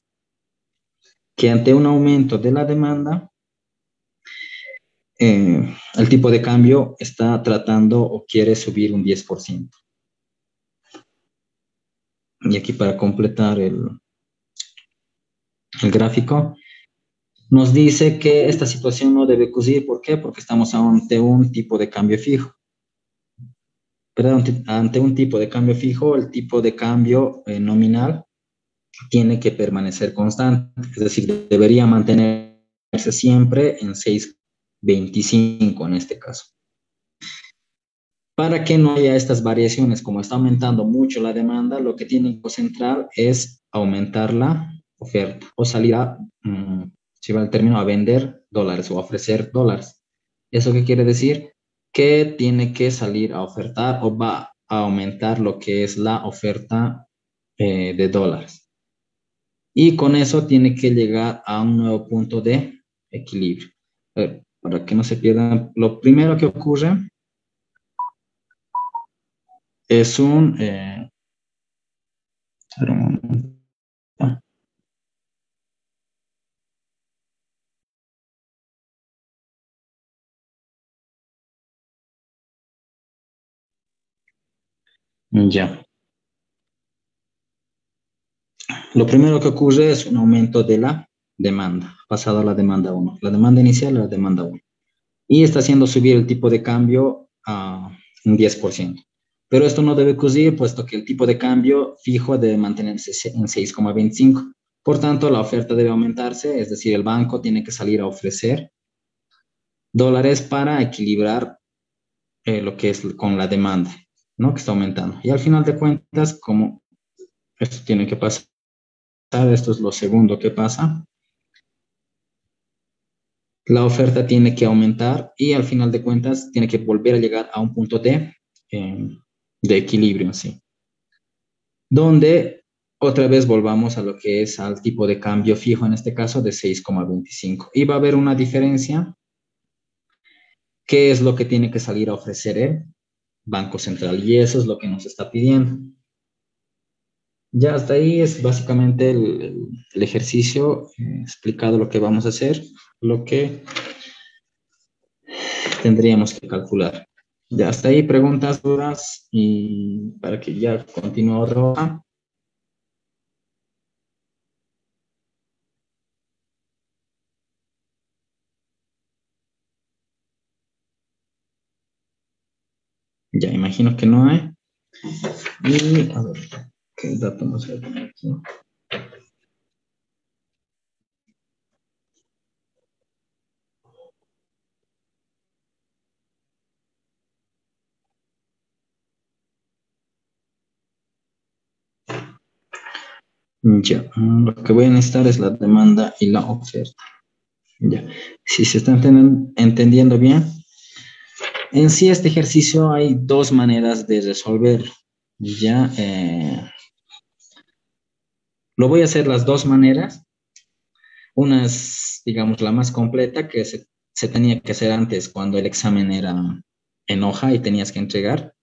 Que ante un aumento de la demanda, el tipo de cambio está tratando o quiere subir un 10%. Y aquí para completar el gráfico, nos dice que esta situación no debe ocurrir. ¿Por qué? Porque estamos ante un tipo de cambio fijo. Pero ante un tipo de cambio fijo, el tipo de cambio nominal tiene que permanecer constante, es decir, debería mantenerse siempre en 6,25 en este caso. Para que no haya estas variaciones, como está aumentando mucho la demanda, lo que tiene que centrar es aumentar la oferta o salir si va el término, a vender dólares o a ofrecer dólares. ¿Eso qué quiere decir? Que tiene que salir a ofertar o va a aumentar lo que es la oferta de dólares. Y con eso tiene que llegar a un nuevo punto de equilibrio. Para que no se pierdan, lo primero que ocurre es espera un momento. Ya. Lo primero que ocurre es un aumento de la demanda, pasado a la demanda 1. La demanda inicial a la demanda 1. Y está haciendo subir el tipo de cambio a un 10%. Pero esto no debe ocurrir, puesto que el tipo de cambio fijo debe mantenerse en 6,25. Por tanto, la oferta debe aumentarse, es decir, el banco tiene que salir a ofrecer dólares para equilibrar lo que es con la demanda, ¿no? Que está aumentando. Y al final de cuentas, como esto tiene que pasar, esto es lo segundo que pasa, la oferta tiene que aumentar y al final de cuentas tiene que volver a llegar a un punto de equilibrio, ¿sí? Donde otra vez volvamos a lo que es al tipo de cambio fijo, en este caso de 6,25. Y va a haber una diferencia. ¿Qué es lo que tiene que salir a ofrecer el Banco Central? Y eso es lo que nos está pidiendo. Ya hasta ahí es básicamente el ejercicio, explicado lo que vamos a hacer, lo que tendríamos que calcular. Ya hasta ahí, preguntas, dudas, y para que ya continúe otro. Ya imagino que no hay. Y a ver, ¿qué dato nos voy a poner aquí? Ya, lo que voy a necesitar es la demanda y la oferta. Ya. Si se está entendiendo bien. En sí, este ejercicio hay dos maneras de resolver. Ya. Lo voy a hacer las dos maneras. Una es, digamos, la más completa, que se tenía que hacer antes cuando el examen era en hoja y tenías que entregar.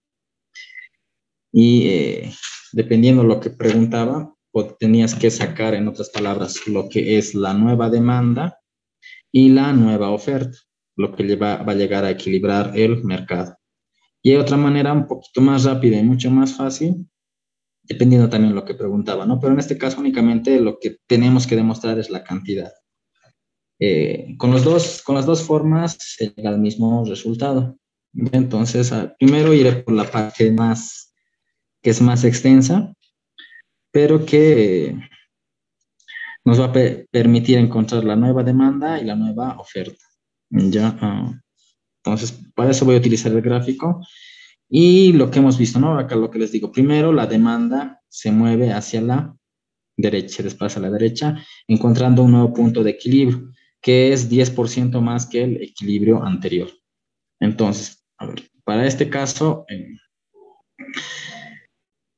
Y dependiendo lo que preguntaba, pues, tenías que sacar, en otras palabras, lo que es la nueva demanda y la nueva oferta, lo que va a llegar a equilibrar el mercado. Y hay otra manera un poquito más rápida y mucho más fácil, dependiendo también de lo que preguntaba, ¿no? Pero en este caso únicamente lo que tenemos que demostrar es la cantidad. Con las dos formas se llega al mismo resultado. Entonces, primero iré por la parte más, que es más extensa, pero que nos va a permitir encontrar la nueva demanda y la nueva oferta. Ya, entonces, para eso voy a utilizar el gráfico y lo que hemos visto, ¿no? Acá lo que les digo, primero la demanda se mueve hacia la derecha, se desplaza a la derecha, encontrando un nuevo punto de equilibrio, que es 10% más que el equilibrio anterior. Entonces, a ver, para este caso,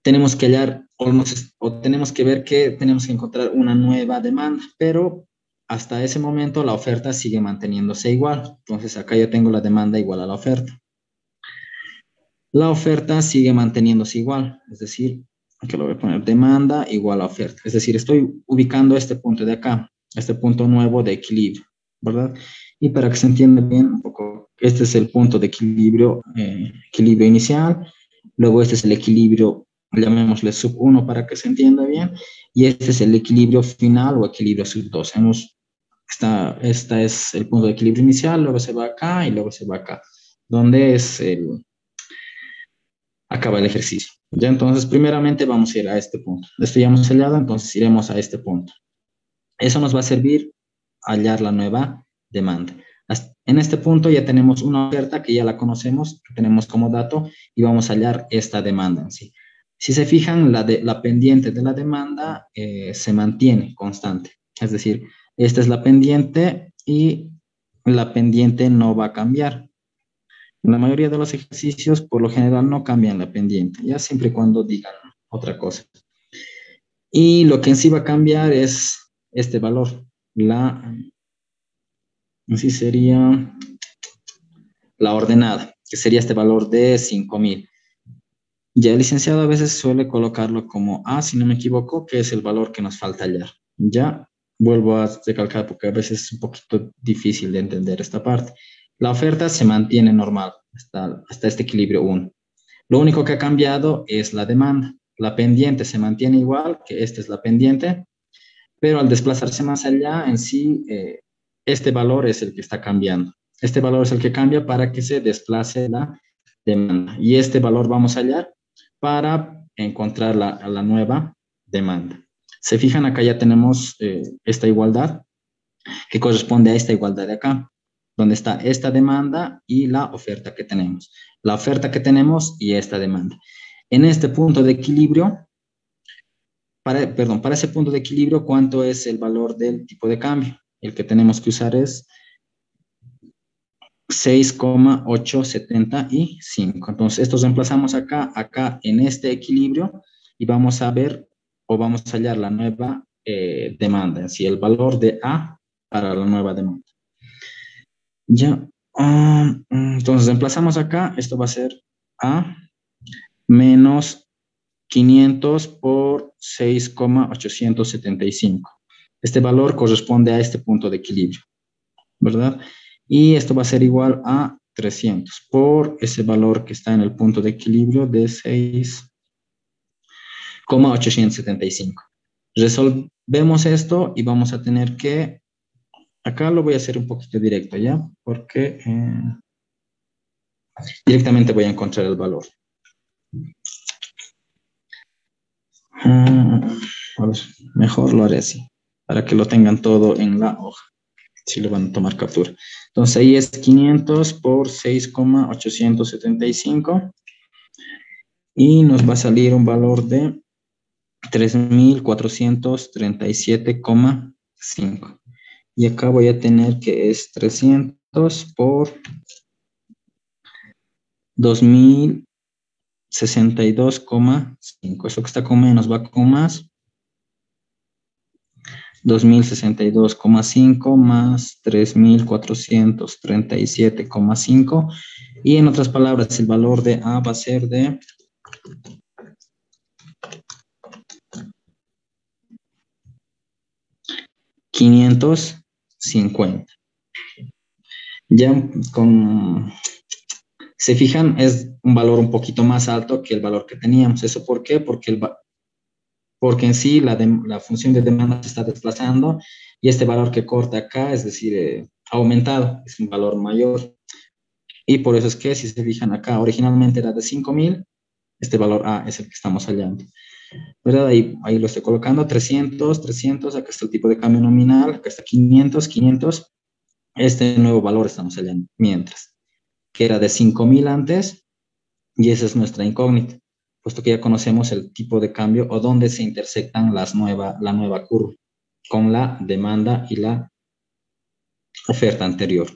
tenemos que hallar o tenemos que ver que tenemos que encontrar una nueva demanda, pero hasta ese momento la oferta sigue manteniéndose igual. Entonces, acá yo tengo la demanda igual a la oferta. La oferta sigue manteniéndose igual, es decir, aquí lo voy a poner demanda igual a oferta. Es decir, estoy ubicando este punto de acá, este punto nuevo de equilibrio, ¿verdad? Y para que se entienda bien un poco, este es el punto de equilibrio, equilibrio inicial, luego este es el equilibrio, llamémosle sub 1 para que se entienda bien, y este es el equilibrio final o equilibrio sub 2. Esta es el punto de equilibrio inicial, luego se va acá y luego se va acá, donde es acaba el ejercicio. Ya entonces, primeramente vamos a ir a este punto. Esto ya hemos hallado, entonces iremos a este punto. Eso nos va a servir a hallar la nueva demanda. En este punto ya tenemos una oferta que ya la conocemos, que tenemos como dato, y vamos a hallar esta demanda en sí. Si se fijan, la pendiente de la demanda se mantiene constante. Es decir, esta es la pendiente y la pendiente no va a cambiar. La mayoría de los ejercicios, por lo general, no cambian la pendiente, ya siempre y cuando digan otra cosa. Y lo que en sí va a cambiar es este valor. Así sería la ordenada, que sería este valor de 5.000. Ya el licenciado a veces suele colocarlo como A, si no me equivoco, que es el valor que nos falta hallar. Ya vuelvo a recalcar porque a veces es un poquito difícil de entender esta parte. La oferta se mantiene normal hasta este equilibrio 1. Lo único que ha cambiado es la demanda. La pendiente se mantiene igual, que esta es la pendiente, pero al desplazarse más allá, en sí, este valor es el que está cambiando. Este valor es el que cambia para que se desplace la demanda. Y este valor vamos a hallar para encontrar la nueva demanda. Se fijan, acá ya tenemos esta igualdad que corresponde a esta igualdad de acá, donde está esta demanda y la oferta que tenemos. La oferta que tenemos y esta demanda. En este punto de equilibrio, para ese punto de equilibrio, ¿cuánto es el valor del tipo de cambio? El que tenemos que usar es 6,875. Entonces, estos reemplazamos acá en este equilibrio y vamos a ver o vamos a hallar la nueva demanda, es decir, el valor de A para la nueva demanda. Ya, entonces reemplazamos acá, esto va a ser A menos 500 por 6,875. Este valor corresponde a este punto de equilibrio, ¿verdad? Y esto va a ser igual a 300 por ese valor que está en el punto de equilibrio de 6,875. Resolvemos esto y vamos a tener que, acá lo voy a hacer un poquito directo, ¿ya? Porque directamente voy a encontrar el valor. A ver, mejor lo haré así, para que lo tengan todo en la hoja, si lo van a tomar captura. Entonces ahí es 500 por 6,875 y nos va a salir un valor de 3.437,5. Y acá voy a tener que es 300 por 2062,5. Eso que está con menos va con más. 2062,5 más 3437,5. Y en otras palabras, el valor de A va a ser de 550. Ya con, se fijan, es un valor un poquito más alto que el valor que teníamos. ¿Eso por qué? Porque en sí la función de demanda se está desplazando y este valor que corta acá, es decir, ha aumentado, es un valor mayor. Y por eso es que, si se fijan acá, originalmente era de 5.000, este valor A es el que estamos hallando. ¿Verdad? Ahí lo estoy colocando, 300, 300, acá está el tipo de cambio nominal, acá está 500, 500. Este nuevo valor estamos hallando, mientras que era de 5.000 antes, y esa es nuestra incógnita, puesto que ya conocemos el tipo de cambio o dónde se intersectan la nueva curva con la demanda y la oferta anterior.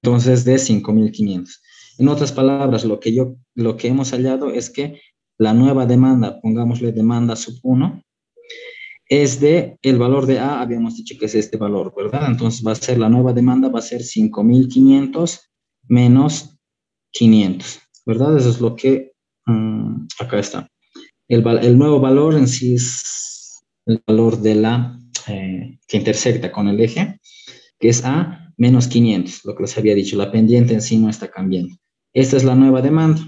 Entonces, de 5.500. En otras palabras, lo que hemos hallado es que la nueva demanda, pongámosle demanda sub 1, es de el valor de A, habíamos dicho que es este valor, ¿verdad? Entonces va a ser la nueva demanda, va a ser 5.500 menos 500, ¿verdad? Eso es lo que acá está. El nuevo valor en sí es el valor de que intersecta con el eje, que es A menos 500, lo que les había dicho, la pendiente en sí no está cambiando. Esta es la nueva demanda,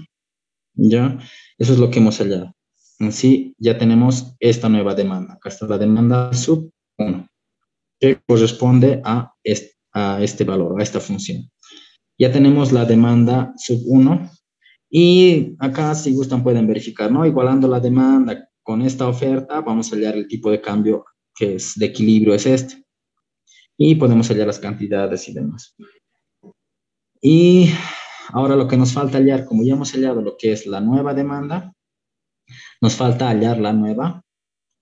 ¿ya? Eso es lo que hemos hallado. En sí, ya tenemos esta nueva demanda. Acá está la demanda sub 1, que corresponde a este valor, a esta función. Ya tenemos la demanda sub 1 y acá, si gustan, pueden verificar, ¿no? Igualando la demanda con esta oferta, vamos a hallar el tipo de cambio que es de equilibrio, es este. Y podemos hallar las cantidades y demás. Y ahora lo que nos falta hallar, como ya hemos hallado lo que es la nueva demanda, nos falta hallar la nueva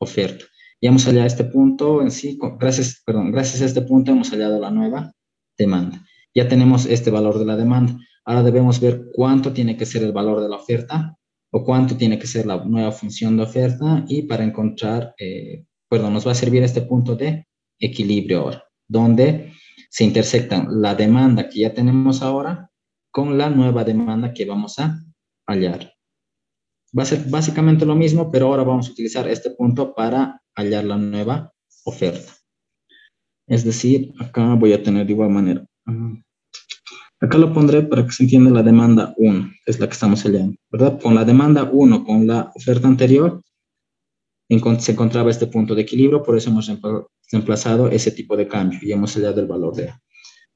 oferta. Ya hemos hallado este punto en sí, gracias a este punto hemos hallado la nueva demanda. Ya tenemos este valor de la demanda. Ahora debemos ver cuánto tiene que ser el valor de la oferta o cuánto tiene que ser la nueva función de oferta, y para encontrar, nos va a servir este punto de equilibrio ahora, donde se intersectan la demanda que ya tenemos ahora con la nueva demanda que vamos a hallar. Va a ser básicamente lo mismo, pero ahora vamos a utilizar este punto para hallar la nueva oferta. Es decir, acá voy a tener de igual manera. Acá lo pondré para que se entienda la demanda 1, que es la que estamos hallando, ¿verdad? Con la demanda 1, con la oferta anterior, se encontraba este punto de equilibrio, por eso hemos reemplazado ese tipo de cambio y hemos hallado el valor de A.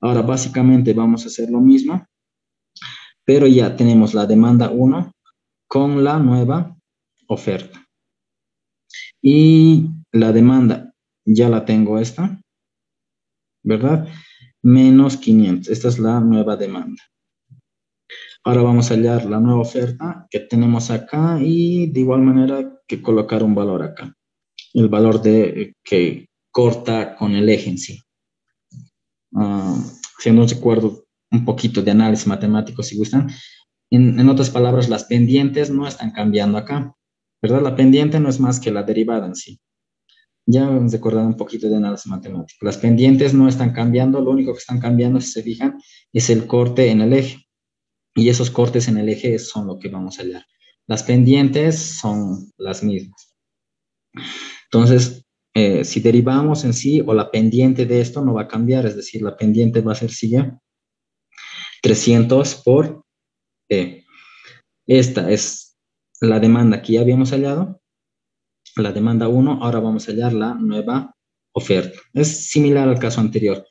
Ahora, básicamente, vamos a hacer lo mismo, pero ya tenemos la demanda 1 con la nueva oferta. Y la demanda, ya la tengo esta, ¿verdad? Menos 500, esta es la nueva demanda. Ahora vamos a hallar la nueva oferta que tenemos acá y de igual manera que colocar un valor acá. El valor que corta con el eje en sí. Haciendo un recuerdo un poquito de análisis matemático, si gustan. En otras palabras, las pendientes no están cambiando acá, ¿verdad? La pendiente no es más que la derivada en sí. Ya hemos recordado un poquito de análisis matemático. Las pendientes no están cambiando, lo único que están cambiando, si se fijan, es el corte en el eje. Y esos cortes en el eje son lo que vamos a hallar. Las pendientes son las mismas. Entonces, si derivamos en sí, o la pendiente de esto no va a cambiar, es decir, la pendiente va a ser, sigue, 300 por E. Esta es la demanda que ya habíamos hallado, la demanda 1, ahora vamos a hallar la nueva oferta. Es similar al caso anterior.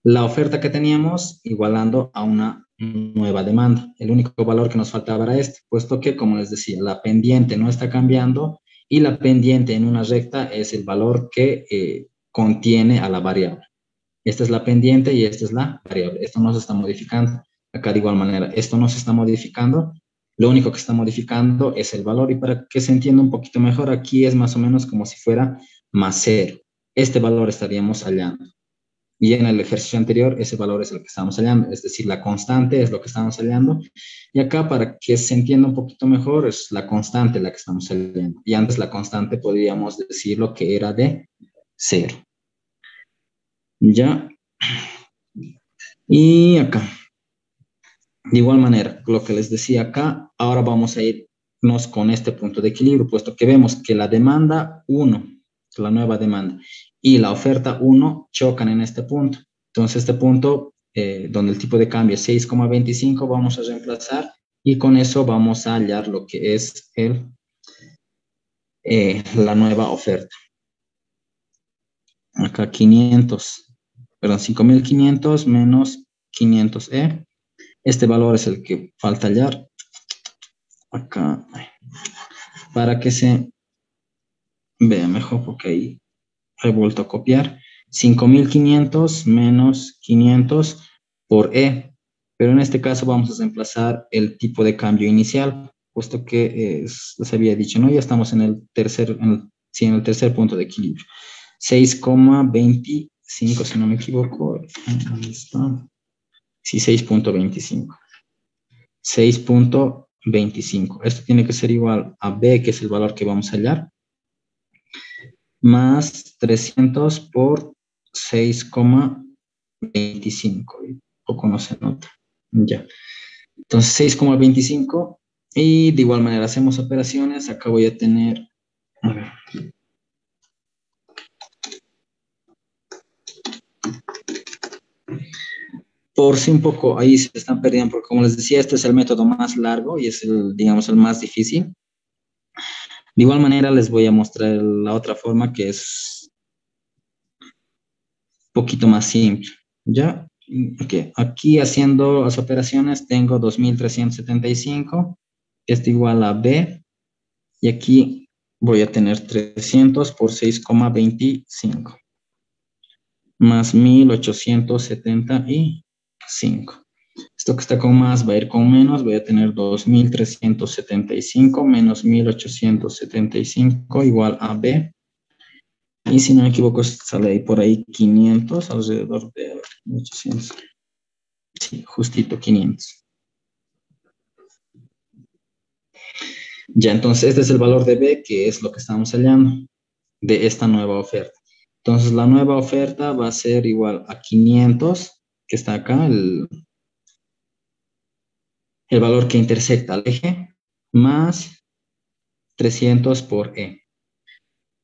La oferta que teníamos igualando a una nueva demanda. El único valor que nos faltaba era este, puesto que, como les decía, la pendiente no está cambiando y la pendiente en una recta es el valor que contiene a la variable. Esta es la pendiente y esta es la variable. Esto no se está modificando. Acá de igual manera, esto no se está modificando. Lo único que está modificando es el valor, y para que se entienda un poquito mejor, aquí es más o menos como si fuera más 0. Este valor estaríamos hallando. Y en el ejercicio anterior, ese valor es el que estamos hallando, es decir, la constante es lo que estamos hallando. Y acá, para que se entienda un poquito mejor, es la constante la que estamos hallando. Y antes la constante podríamos decirlo que era de 0. ¿Ya? Y acá. De igual manera, lo que les decía acá, ahora vamos a irnos con este punto de equilibrio, puesto que vemos que la demanda 1, la nueva demanda, y la oferta 1 chocan en este punto. Entonces, este punto, donde el tipo de cambio es 6,25, vamos a reemplazar y con eso vamos a hallar lo que es la nueva oferta. Acá 5.500 menos 500E. Este valor es el que falta hallar. Acá, para que se vea mejor, porque ahí he vuelto a copiar. 5.500 menos 500 por E. Pero en este caso vamos a reemplazar el tipo de cambio inicial, puesto que les había dicho, ¿no? Ya estamos en el tercer punto de equilibrio. 6,25, si no me equivoco. ¿Dónde está? Sí, 6,25. 6,25. Esto tiene que ser igual a B, que es el valor que vamos a hallar, más 300 por 6,25. Poco no se nota. Ya. Entonces 6,25. Y de igual manera hacemos operaciones. Acá voy a tener... A ver. Por si un poco ahí se están perdiendo, porque como les decía, este es el método más largo y es el, digamos, el más difícil. De igual manera les voy a mostrar la otra forma, que es un poquito más simple. ¿Ya? Okay. Aquí haciendo las operaciones tengo 2.375, esto igual a B, y aquí voy a tener 300 por 6,25, más 1.875. Esto que está con más va a ir con menos, voy a tener 2.375 menos 1.875 igual a B. Y si no me equivoco, sale ahí por ahí 500, alrededor de 800. Sí, justito 500. Ya, entonces este es el valor de B, que es lo que estamos hallando de esta nueva oferta. Entonces la nueva oferta va a ser igual a 500, que está acá, el valor que intersecta al eje, más 300 por E.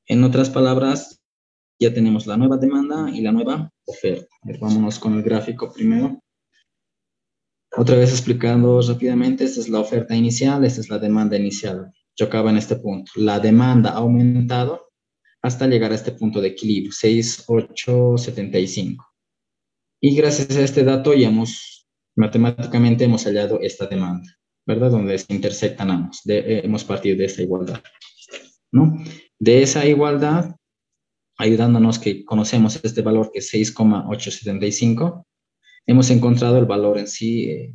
En otras palabras, ya tenemos la nueva demanda y la nueva oferta. A ver, vámonos con el gráfico primero. Otra vez explicando rápidamente, esta es la oferta inicial, esta es la demanda inicial. Chocaba en este punto. La demanda ha aumentado hasta llegar a este punto de equilibrio, 6,875. Y gracias a este dato ya matemáticamente hemos hallado esta demanda, ¿verdad? Donde se intersectan ambos. Hemos partido de esta igualdad, ¿no? De esa igualdad, ayudándonos que conocemos este valor que es 6,875, hemos encontrado el valor en sí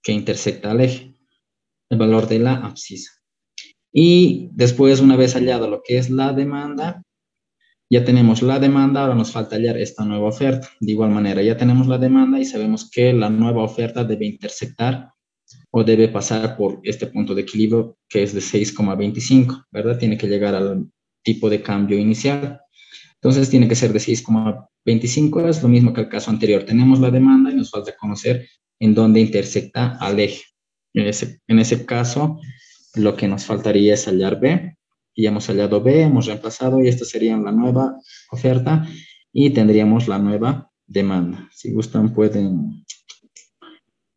que intersecta al eje, el valor de la abscisa. Y después, una vez hallado lo que es la demanda, ya tenemos la demanda, ahora nos falta hallar esta nueva oferta. De igual manera, ya tenemos la demanda y sabemos que la nueva oferta debe intersectar o debe pasar por este punto de equilibrio que es de 6,25, ¿verdad? Tiene que llegar al tipo de cambio inicial. Entonces tiene que ser de 6,25, es lo mismo que el caso anterior. Tenemos la demanda y nos falta conocer en dónde intersecta al eje. En ese caso, lo que nos faltaría es hallar B. Y ya hemos hallado B, hemos reemplazado y esta sería la nueva oferta y tendríamos la nueva demanda. Si gustan pueden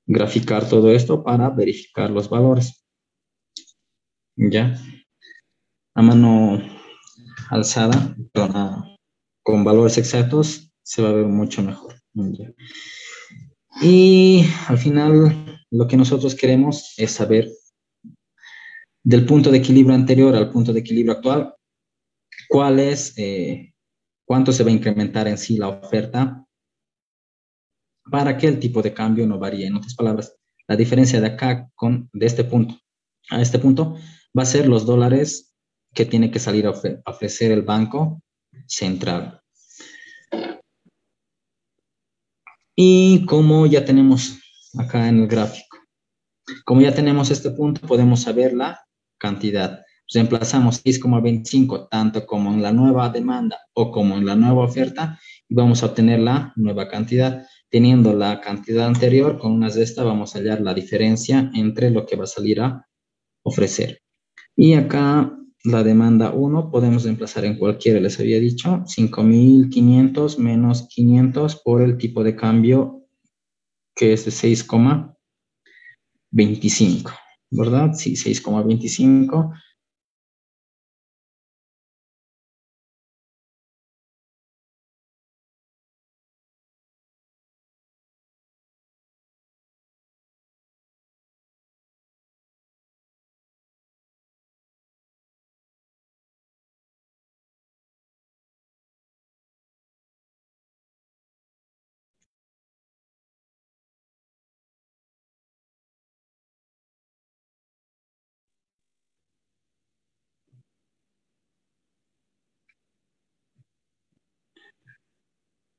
graficar todo esto para verificar los valores. ¿Ya? A mano alzada, con valores exactos, se va a ver mucho mejor. ¿Ya? Y al final, lo que nosotros queremos es saber del punto de equilibrio anterior al punto de equilibrio actual, cuánto se va a incrementar en sí la oferta para que el tipo de cambio no varíe. En otras palabras, la diferencia de acá de este punto a este punto va a ser los dólares que tiene que salir a ofrecer el Banco Central. Y como ya tenemos acá en el gráfico, como ya tenemos este punto, podemos saber la cantidad. Reemplazamos 6,25 tanto como en la nueva demanda o como en la nueva oferta y vamos a obtener la nueva cantidad. Teniendo la cantidad anterior, con una cesta vamos a hallar la diferencia entre lo que va a salir a ofrecer. Y acá la demanda 1 podemos reemplazar en cualquiera, les había dicho, 5.500 menos 500 por el tipo de cambio que es de 6,25, ¿verdad? Sí, 6,25.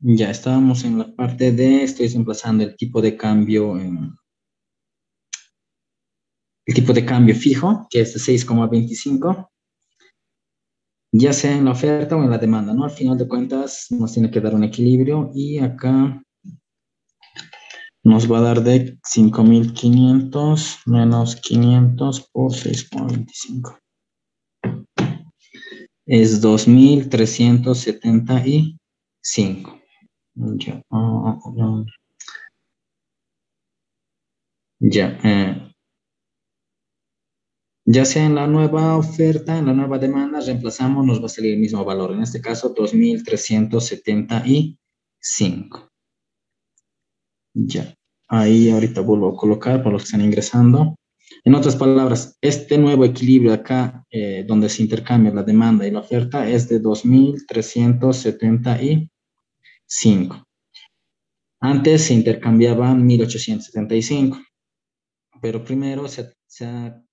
Ya estábamos en la parte de, estoy reemplazando el tipo de cambio, el tipo de cambio fijo, que es de 6,25, ya sea en la oferta o en la demanda, ¿no? Al final de cuentas nos tiene que dar un equilibrio y acá nos va a dar de 5.500 menos 500 por 6,25. Es 2.375. Ya, ya, ya sea en la nueva oferta, en la nueva demanda, reemplazamos, nos va a salir el mismo valor. En este caso, 2.375. Ya. Ahí ahorita vuelvo a colocar para los que están ingresando. En otras palabras, este nuevo equilibrio acá, donde se intercambia la demanda y la oferta, es de 2.375. Antes se intercambiaban 1.875, pero primero se ha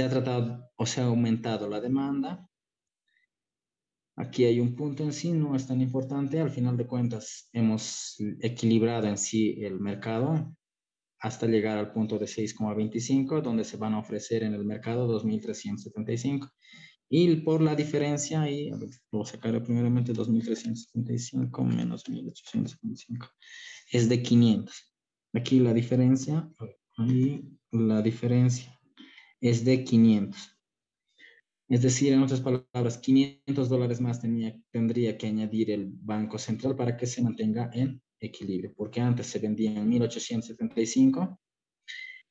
tratado o se ha aumentado la demanda. Aquí hay un punto en sí, no es tan importante. Al final de cuentas, hemos equilibrado en sí el mercado hasta llegar al punto de 6,25, donde se van a ofrecer en el mercado 2.375. Y por la diferencia, y a ver, lo sacaré primeramente, 2.375 menos 1.875, es de 500. Aquí la diferencia, es de 500. Es decir, en otras palabras, $500 más tendría que añadir el Banco Central para que se mantenga en equilibrio, porque antes se vendían en 1.875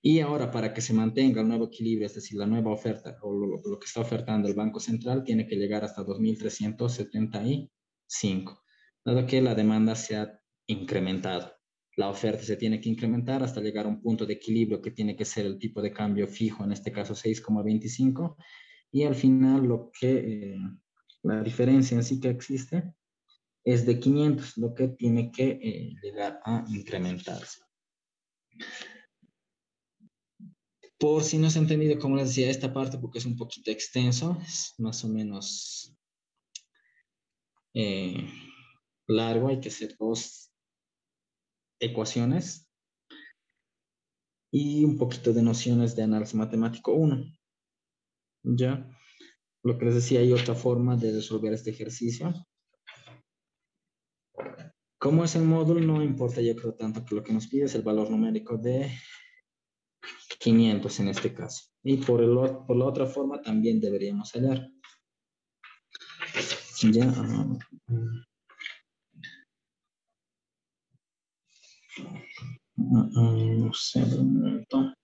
y ahora para que se mantenga el nuevo equilibrio, es decir, la nueva oferta o lo que está ofertando el Banco Central, tiene que llegar hasta 2.375, dado que la demanda se ha incrementado. La oferta se tiene que incrementar hasta llegar a un punto de equilibrio que tiene que ser el tipo de cambio fijo, en este caso 6,25, y al final la diferencia en sí que existe es de 500, lo que tiene que llegar a incrementarse. Por si no se ha entendido, como les decía, esta parte, porque es un poquito extenso, es más o menos eh, largo, hay que hacer dos ecuaciones y un poquito de nociones de análisis matemático 1. Ya, lo que les decía, hay otra forma de resolver este ejercicio. Como es el módulo, no importa, yo creo tanto que lo que nos pide es el valor numérico de 500 en este caso. Y por la otra forma también deberíamos hallar. Ya. No sé, un momento.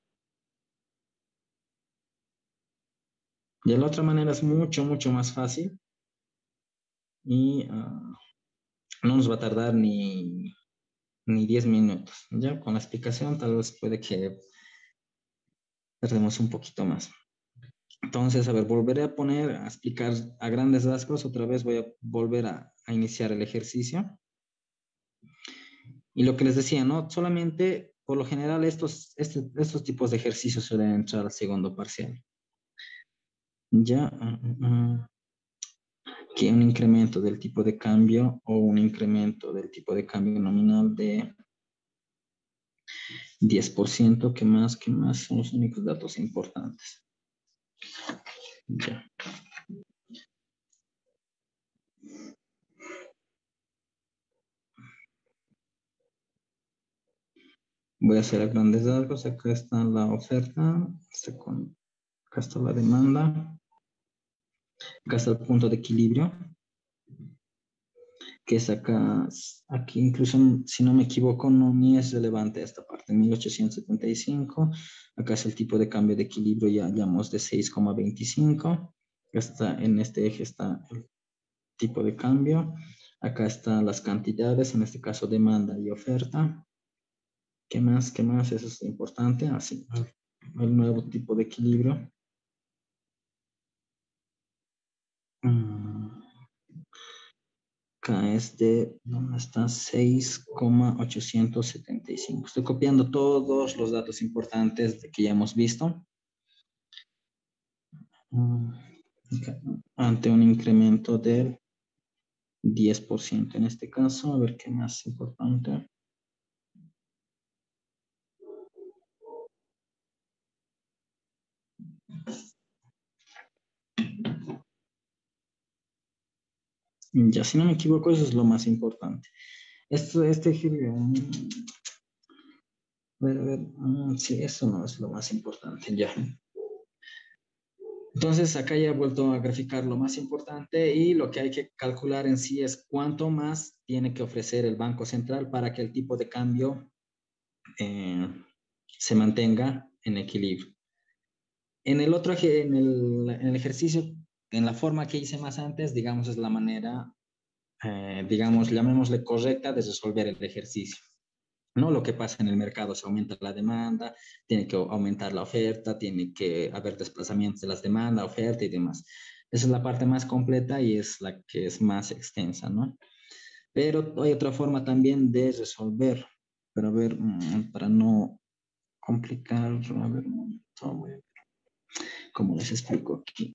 De la otra manera es mucho, mucho más fácil y no nos va a tardar ni 10 minutos. Ya con la explicación tal vez puede que tardemos un poquito más. Entonces, a ver, volveré a a explicar a grandes rasgos. Otra vez voy a volver a iniciar el ejercicio. Y lo que les decía, ¿no? Solamente, por lo general, estos tipos de ejercicios suelen entrar al segundo parcial. Ya. que un incremento del tipo de cambio o un incremento del tipo de cambio nominal de 10%, ¿qué más? ¿Qué más? Son los únicos datos importantes. Ya. Voy a hacer a grandes rasgos. Acá está la oferta, acá está la demanda, acá está el punto de equilibrio, que es acá, aquí incluso, si no me equivoco, no ni es relevante esta parte, 1875. Acá es el tipo de cambio de equilibrio, ya hablamos de 6,25. Está, en este eje está el tipo de cambio. Acá están las cantidades, en este caso demanda y oferta. ¿Qué más? ¿Qué más? Eso es importante. Así, el nuevo tipo de equilibrio. Acá es de, ¿dónde está? 6,875. Estoy copiando todos los datos importantes que ya hemos visto. Okay. Ante un incremento del 10% en este caso. A ver qué más importante. Ya, si no me equivoco, eso es lo más importante. A ver, sí, eso no es lo más importante, ya. Entonces, acá ya he vuelto a graficar lo más importante y lo que hay que calcular en sí es cuánto más tiene que ofrecer el Banco Central para que el tipo de cambio se mantenga en equilibrio. En el ejercicio, en la forma que hice más antes, digamos, es la manera, digamos, llamémosle correcta de resolver el ejercicio. No lo que pasa en el mercado, se aumenta la demanda, tiene que aumentar la oferta, tiene que haber desplazamientos de las demandas, oferta y demás. Esa es la parte más completa y es la que es más extensa, ¿no? Pero hay otra forma también de resolver, pero a ver, para no complicar, a ver, ¿cómo les explico aquí?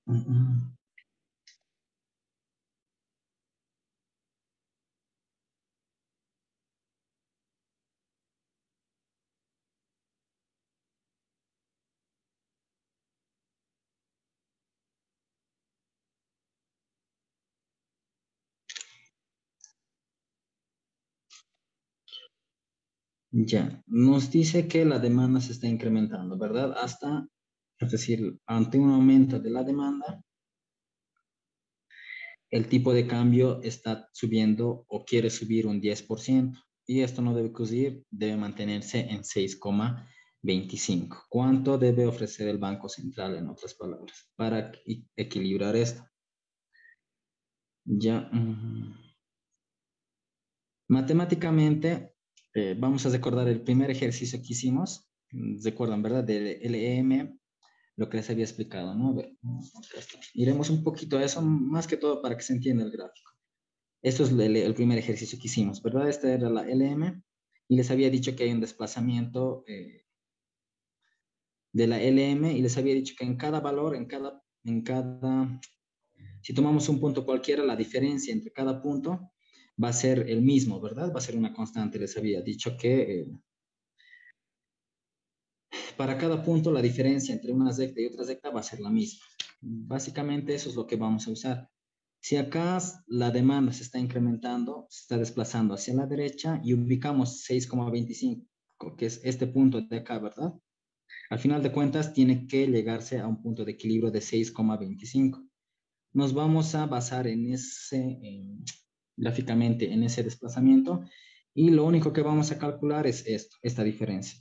Ya, nos dice que la demanda se está incrementando, ¿verdad? Es decir, ante un aumento de la demanda, el tipo de cambio está subiendo o quiere subir un 10%. Y esto no debe ocurrir, debe mantenerse en 6,25. ¿Cuánto debe ofrecer el Banco Central, en otras palabras, para equilibrar esto? Ya, matemáticamente, vamos a recordar el primer ejercicio que hicimos. Recuerdan, ¿verdad? Del LEM, lo que les había explicado, ¿no? A ver, iremos un poquito a eso, más que todo para que se entienda el gráfico. Esto es el primer ejercicio que hicimos, ¿verdad? Esta era la LM y les había dicho que hay un desplazamiento de la LM y les había dicho que en cada valor, si tomamos un punto cualquiera, la diferencia entre cada punto va a ser el mismo, ¿verdad? Va a ser una constante. Les había dicho que para cada punto la diferencia entre una recta y otra recta va a ser la misma. Básicamente eso es lo que vamos a usar. Si acá la demanda se está incrementando, se está desplazando hacia la derecha y ubicamos 6,25, que es este punto de acá, ¿verdad? Al final de cuentas, tiene que llegarse a un punto de equilibrio de 6,25. Nos vamos a basar en gráficamente en ese desplazamiento y lo único que vamos a calcular es esta diferencia.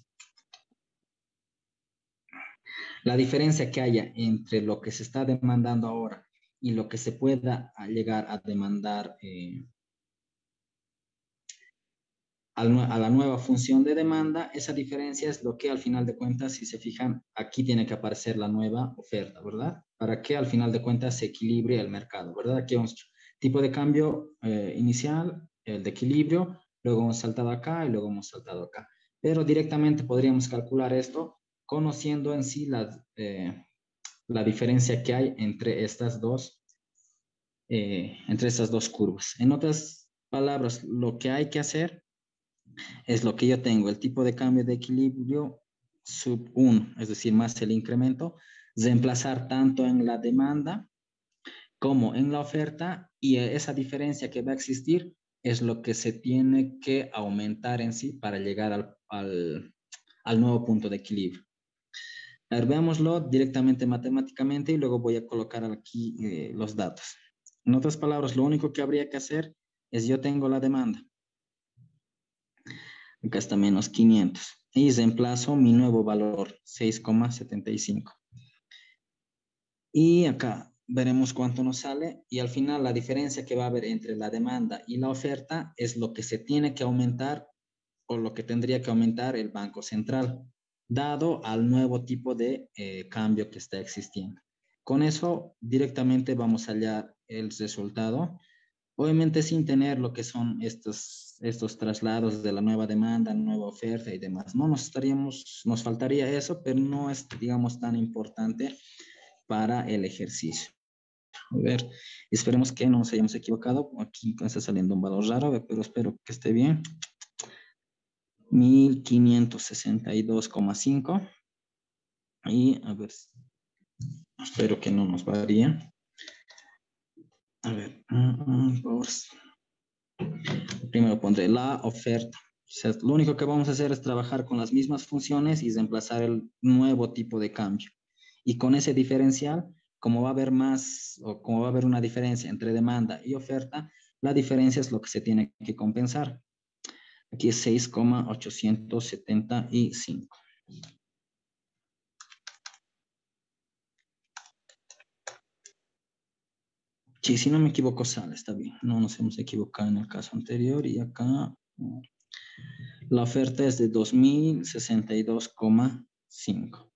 La diferencia que haya entre lo que se está demandando ahora y lo que se pueda llegar a demandar a la nueva función de demanda, esa diferencia es lo que al final de cuentas, si se fijan, aquí tiene que aparecer la nueva oferta, ¿verdad? Para que al final de cuentas se equilibre el mercado, ¿verdad? Aquí hemos hecho tipo de cambio inicial, el de equilibrio, luego hemos saltado acá y luego hemos saltado acá. Pero directamente podríamos calcular esto conociendo en sí la diferencia que hay entre estas dos entre esas dos curvas. En otras palabras, lo que hay que hacer es lo que yo tengo, el tipo de cambio de equilibrio sub 1, es decir, más el incremento, reemplazar tanto en la demanda como en la oferta, y esa diferencia que va a existir es lo que se tiene que aumentar en sí para llegar al nuevo punto de equilibrio. A ver, veámoslo directamente matemáticamente y luego voy a colocar aquí los datos. En otras palabras, lo único que habría que hacer es yo tengo la demanda. Acá está menos 500. Y reemplazo mi nuevo valor, 6,75. Y acá veremos cuánto nos sale. Y al final la diferencia que va a haber entre la demanda y la oferta es lo que se tiene que aumentar o lo que tendría que aumentar el Banco Central, dado al nuevo tipo de cambio que está existiendo. Con eso directamente vamos a hallar el resultado, obviamente sin tener lo que son estos traslados de la nueva demanda, nueva oferta y demás. No nos faltaría eso, pero no es, digamos, tan importante para el ejercicio. A ver, esperemos que no nos hayamos equivocado. Aquí está saliendo un valor raro, pero espero que esté bien. 1562,5. Y a ver, espero que no nos varíe. A ver, primero pondré la oferta. O sea, lo único que vamos a hacer es trabajar con las mismas funciones y reemplazar el nuevo tipo de cambio. Y con ese diferencial, como va a haber más o como va a haber una diferencia entre demanda y oferta, la diferencia es lo que se tiene que compensar. Aquí es 6,875. Sí, si no me equivoco, sale, está bien. No nos hemos equivocado en el caso anterior y acá la oferta es de 2062,5.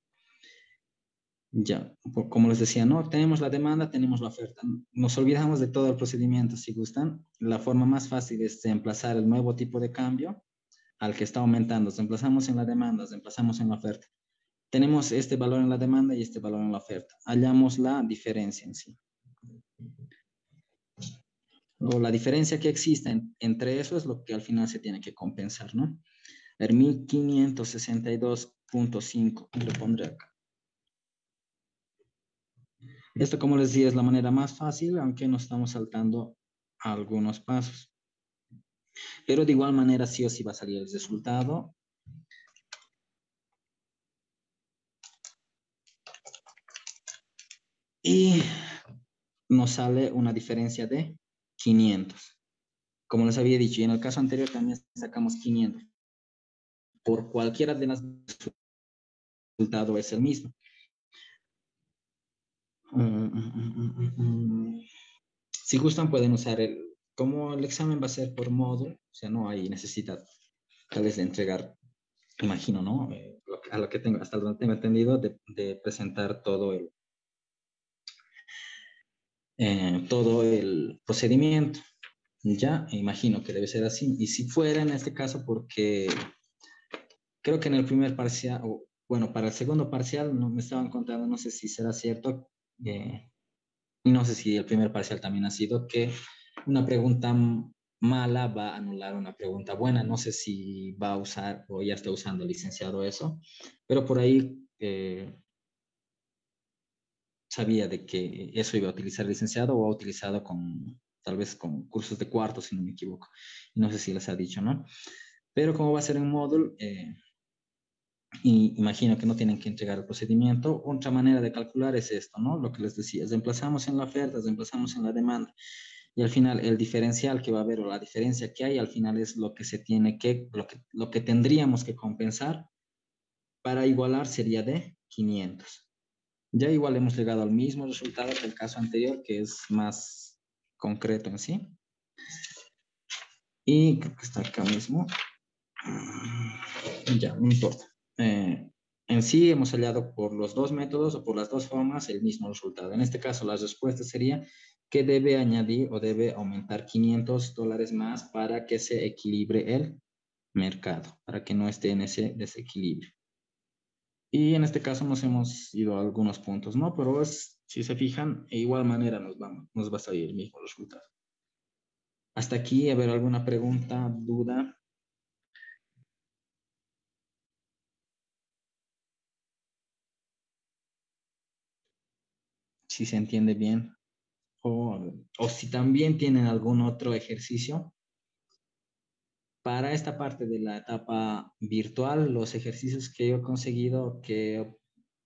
Ya, como les decía, ¿no? Tenemos la demanda, tenemos la oferta. Nos olvidamos de todo el procedimiento, si gustan. La forma más fácil es reemplazar el nuevo tipo de cambio al que está aumentando. Reemplazamos en la demanda, reemplazamos en la oferta. Tenemos este valor en la demanda y este valor en la oferta. Hallamos la diferencia en sí. O la diferencia que existe entre eso es lo que al final se tiene que compensar, ¿no? El 1562,5 lo pondré acá. Esto, como les decía, es la manera más fácil, aunque nos estamos saltando algunos pasos. Pero de igual manera sí o sí va a salir el resultado. Y nos sale una diferencia de 500. Como les había dicho, y en el caso anterior también sacamos 500. Por cualquiera de las el resultado es el mismo. Si gustan pueden usar como el examen va a ser por módulo, o sea, no hay necesidad tal vez de entregar, imagino, ¿no? A lo que tengo, hasta donde tengo entendido, de presentar todo el procedimiento. Ya, imagino que debe ser así. Y si fuera en este caso, porque creo que en el primer parcial, o bueno, para el segundo parcial, no me estaban contando, no sé si será cierto, y no sé si el primer parcial también ha sido que una pregunta mala va a anular una pregunta buena. No sé si va a usar o ya está usando el licenciado eso, pero por ahí sabía de que eso iba a utilizar el licenciado o ha utilizado tal vez con cursos de cuarto, si no me equivoco. Y no sé si les ha dicho, ¿no? Pero como va a ser un módulo, y imagino que no tienen que entregar el procedimiento. Otra manera de calcular es esto, ¿no? Lo que les decía, reemplazamos en la oferta, reemplazamos en la demanda. Y al final el diferencial que va a haber o la diferencia que hay, al final es lo que se tiene que, lo que tendríamos que compensar para igualar sería de 500. Ya igual hemos llegado al mismo resultado que el caso anterior, que es más concreto en sí. Y creo que está acá mismo. Ya, no importa. En sí hemos hallado por los dos métodos o por las dos formas el mismo resultado. En este caso, la respuesta sería que debe añadir o debe aumentar $500 más para que se equilibre el mercado, para que no esté en ese desequilibrio. Y en este caso nos hemos ido a algunos puntos, ¿no? Pero es Si se fijan, de igual manera nos va a salir el mismo resultado. Hasta aquí, a ver, ¿alguna pregunta, duda? Si se entiende bien. O si también tienen algún otro ejercicio. Para esta parte de la etapa virtual, los ejercicios que yo he conseguido, que he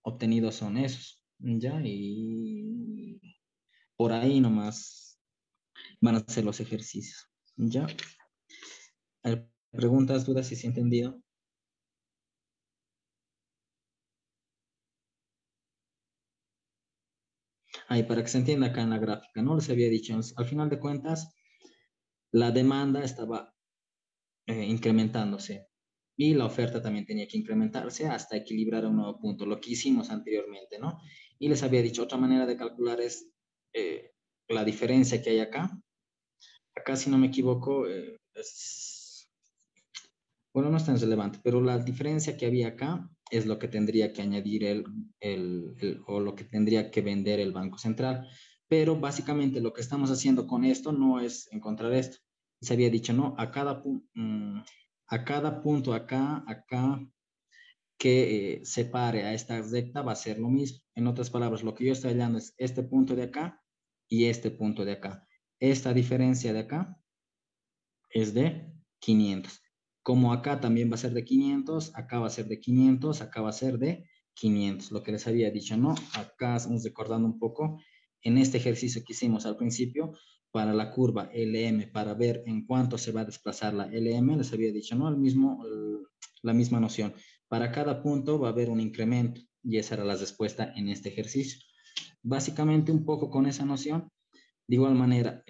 obtenido son esos, ¿ya? Y por ahí nomás van a ser los ejercicios, ¿ya? Preguntas, dudas, si se ha entendido. Ahí, para que se entienda acá en la gráfica, ¿no? Les había dicho, al final de cuentas, la demanda estaba incrementándose y la oferta también tenía que incrementarse hasta equilibrar a un nuevo punto, lo que hicimos anteriormente, ¿no? Y les había dicho, otra manera de calcular es la diferencia que hay acá. Acá, si no me equivoco, bueno, no es tan relevante, pero la diferencia que había acá es lo que tendría que añadir o lo que tendría que vender el Banco Central. Pero básicamente lo que estamos haciendo con esto no es encontrar esto. Se había dicho, no, a cada punto acá, que separe a esta recta va a ser lo mismo. En otras palabras, lo que yo estoy hablando es este punto de acá y este punto de acá. Esta diferencia de acá es de 500. Como acá también va a ser de 500, acá va a ser de 500, acá va a ser de 500. Lo que les había dicho, ¿no? Acá estamos recordando un poco en este ejercicio que hicimos al principio para la curva LM, para ver en cuánto se va a desplazar la LM, les había dicho, ¿no? La misma noción. Para cada punto va a haber un incremento y esa era la respuesta en este ejercicio. Básicamente un poco con esa noción, de igual manera,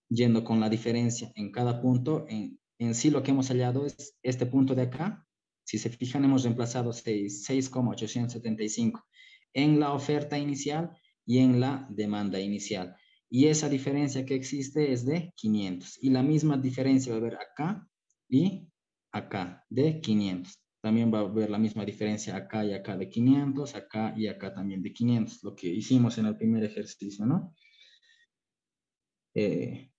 yendo con la diferencia en cada punto, en sí lo que hemos hallado es este punto de acá. Si se fijan, hemos reemplazado 6,875 en la oferta inicial y en la demanda inicial. Y esa diferencia que existe es de 500. Y la misma diferencia va a haber acá y acá de 500. También va a haber la misma diferencia acá y acá de 500, acá y acá también de 500, lo que hicimos en el primer ejercicio, ¿no? Que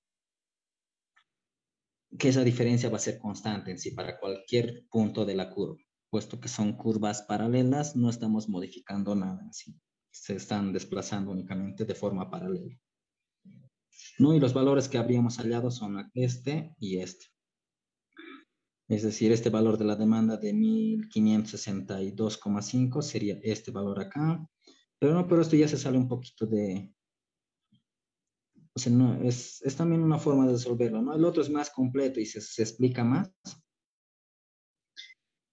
esa diferencia va a ser constante en sí para cualquier punto de la curva, puesto que son curvas paralelas, no estamos modificando nada en sí, se están desplazando únicamente de forma paralela. ¿No? Y los valores que habríamos hallado son este y este. Es decir, este valor de la demanda de 1562,5 sería este valor acá, pero esto ya se sale un poquito o sea, no, es también una forma de resolverlo, ¿no? El otro es más completo y se explica más.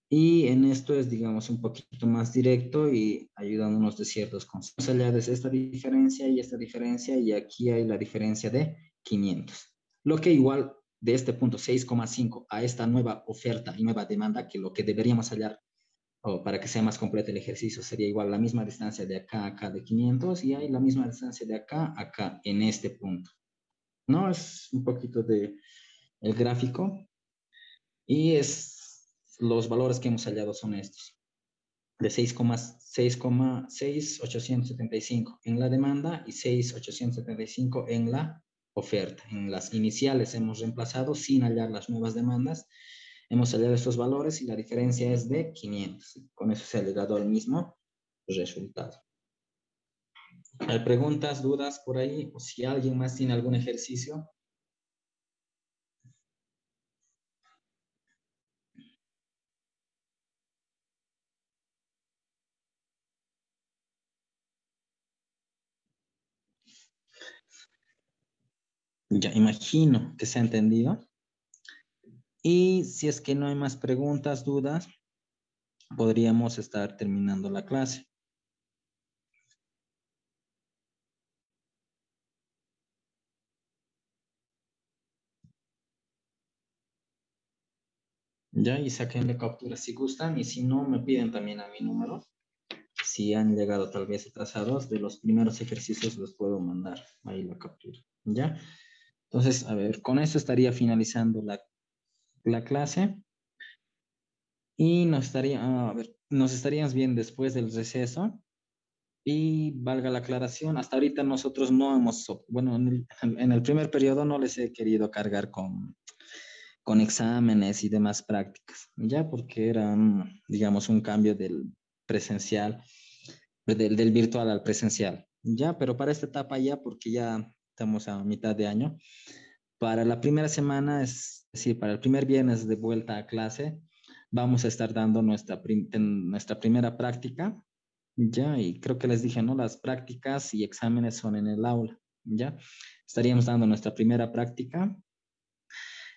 Y en esto es, digamos, un poquito más directo y ayudándonos de ciertos conceptos. Allá desde esta diferencia, y aquí hay la diferencia de 500. Lo que igual de este punto 6,5 a esta nueva oferta y nueva demanda, que lo que deberíamos hallar, o para que sea más completo el ejercicio, sería igual la misma distancia de acá a acá de 500 y hay la misma distancia de acá a acá en este punto. ¿No? Es un poquito de el gráfico y los valores que hemos hallado son estos, de 6,875 en la demanda y 6,875 en la oferta. En las iniciales hemos reemplazado sin hallar las nuevas demandas, hemos hallado estos valores y la diferencia es de 500. Con eso se ha llegado al mismo resultado. ¿Hay preguntas, dudas por ahí? O si alguien más tiene algún ejercicio. Ya imagino que se ha entendido. Y si es que no hay más preguntas, dudas, podríamos estar terminando la clase. Ya, y saquenle captura si gustan, y si no, me piden también a mi número. Si han llegado tal vez atrasados, de los primeros ejercicios los puedo mandar ahí la captura. ¿Ya? Entonces, a ver, con eso estaría finalizando la clase. Y nos estaríamos bien después del receso. Y valga la aclaración, hasta ahorita nosotros no hemos, bueno, en el primer periodo no les he querido cargar con exámenes y demás prácticas, ya porque era, digamos, un cambio del presencial, del virtual al presencial, ya, pero para esta etapa ya, porque ya estamos a mitad de año, para la primera semana, es decir, para el primer viernes de vuelta a clase, vamos a estar dando nuestra primera práctica, ya, y creo que les dije, ¿no? Las prácticas y exámenes son en el aula, ya. Estaríamos dando nuestra primera práctica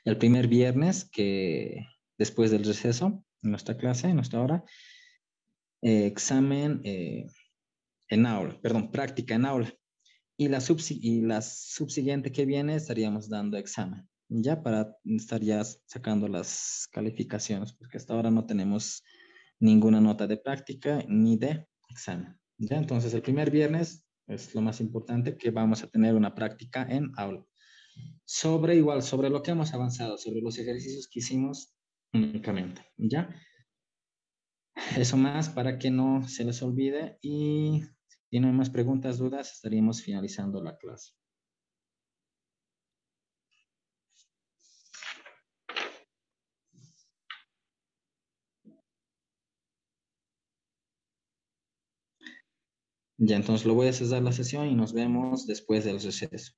el primer viernes que después del receso, en nuestra clase, en nuestra hora, examen en aula, perdón, práctica en aula. Y la subsiguiente que viene estaríamos dando examen, ya para estar ya sacando las calificaciones, porque hasta ahora no tenemos ninguna nota de práctica ni de examen. Ya, entonces el primer viernes es lo más importante que vamos a tener una práctica en aula. Sobre lo que hemos avanzado, sobre los ejercicios que hicimos únicamente, ¿ya? Eso más para que no se les olvide y si no hay más preguntas, dudas, estaríamos finalizando la clase. Ya, entonces lo voy a cesar la sesión y nos vemos después del receso.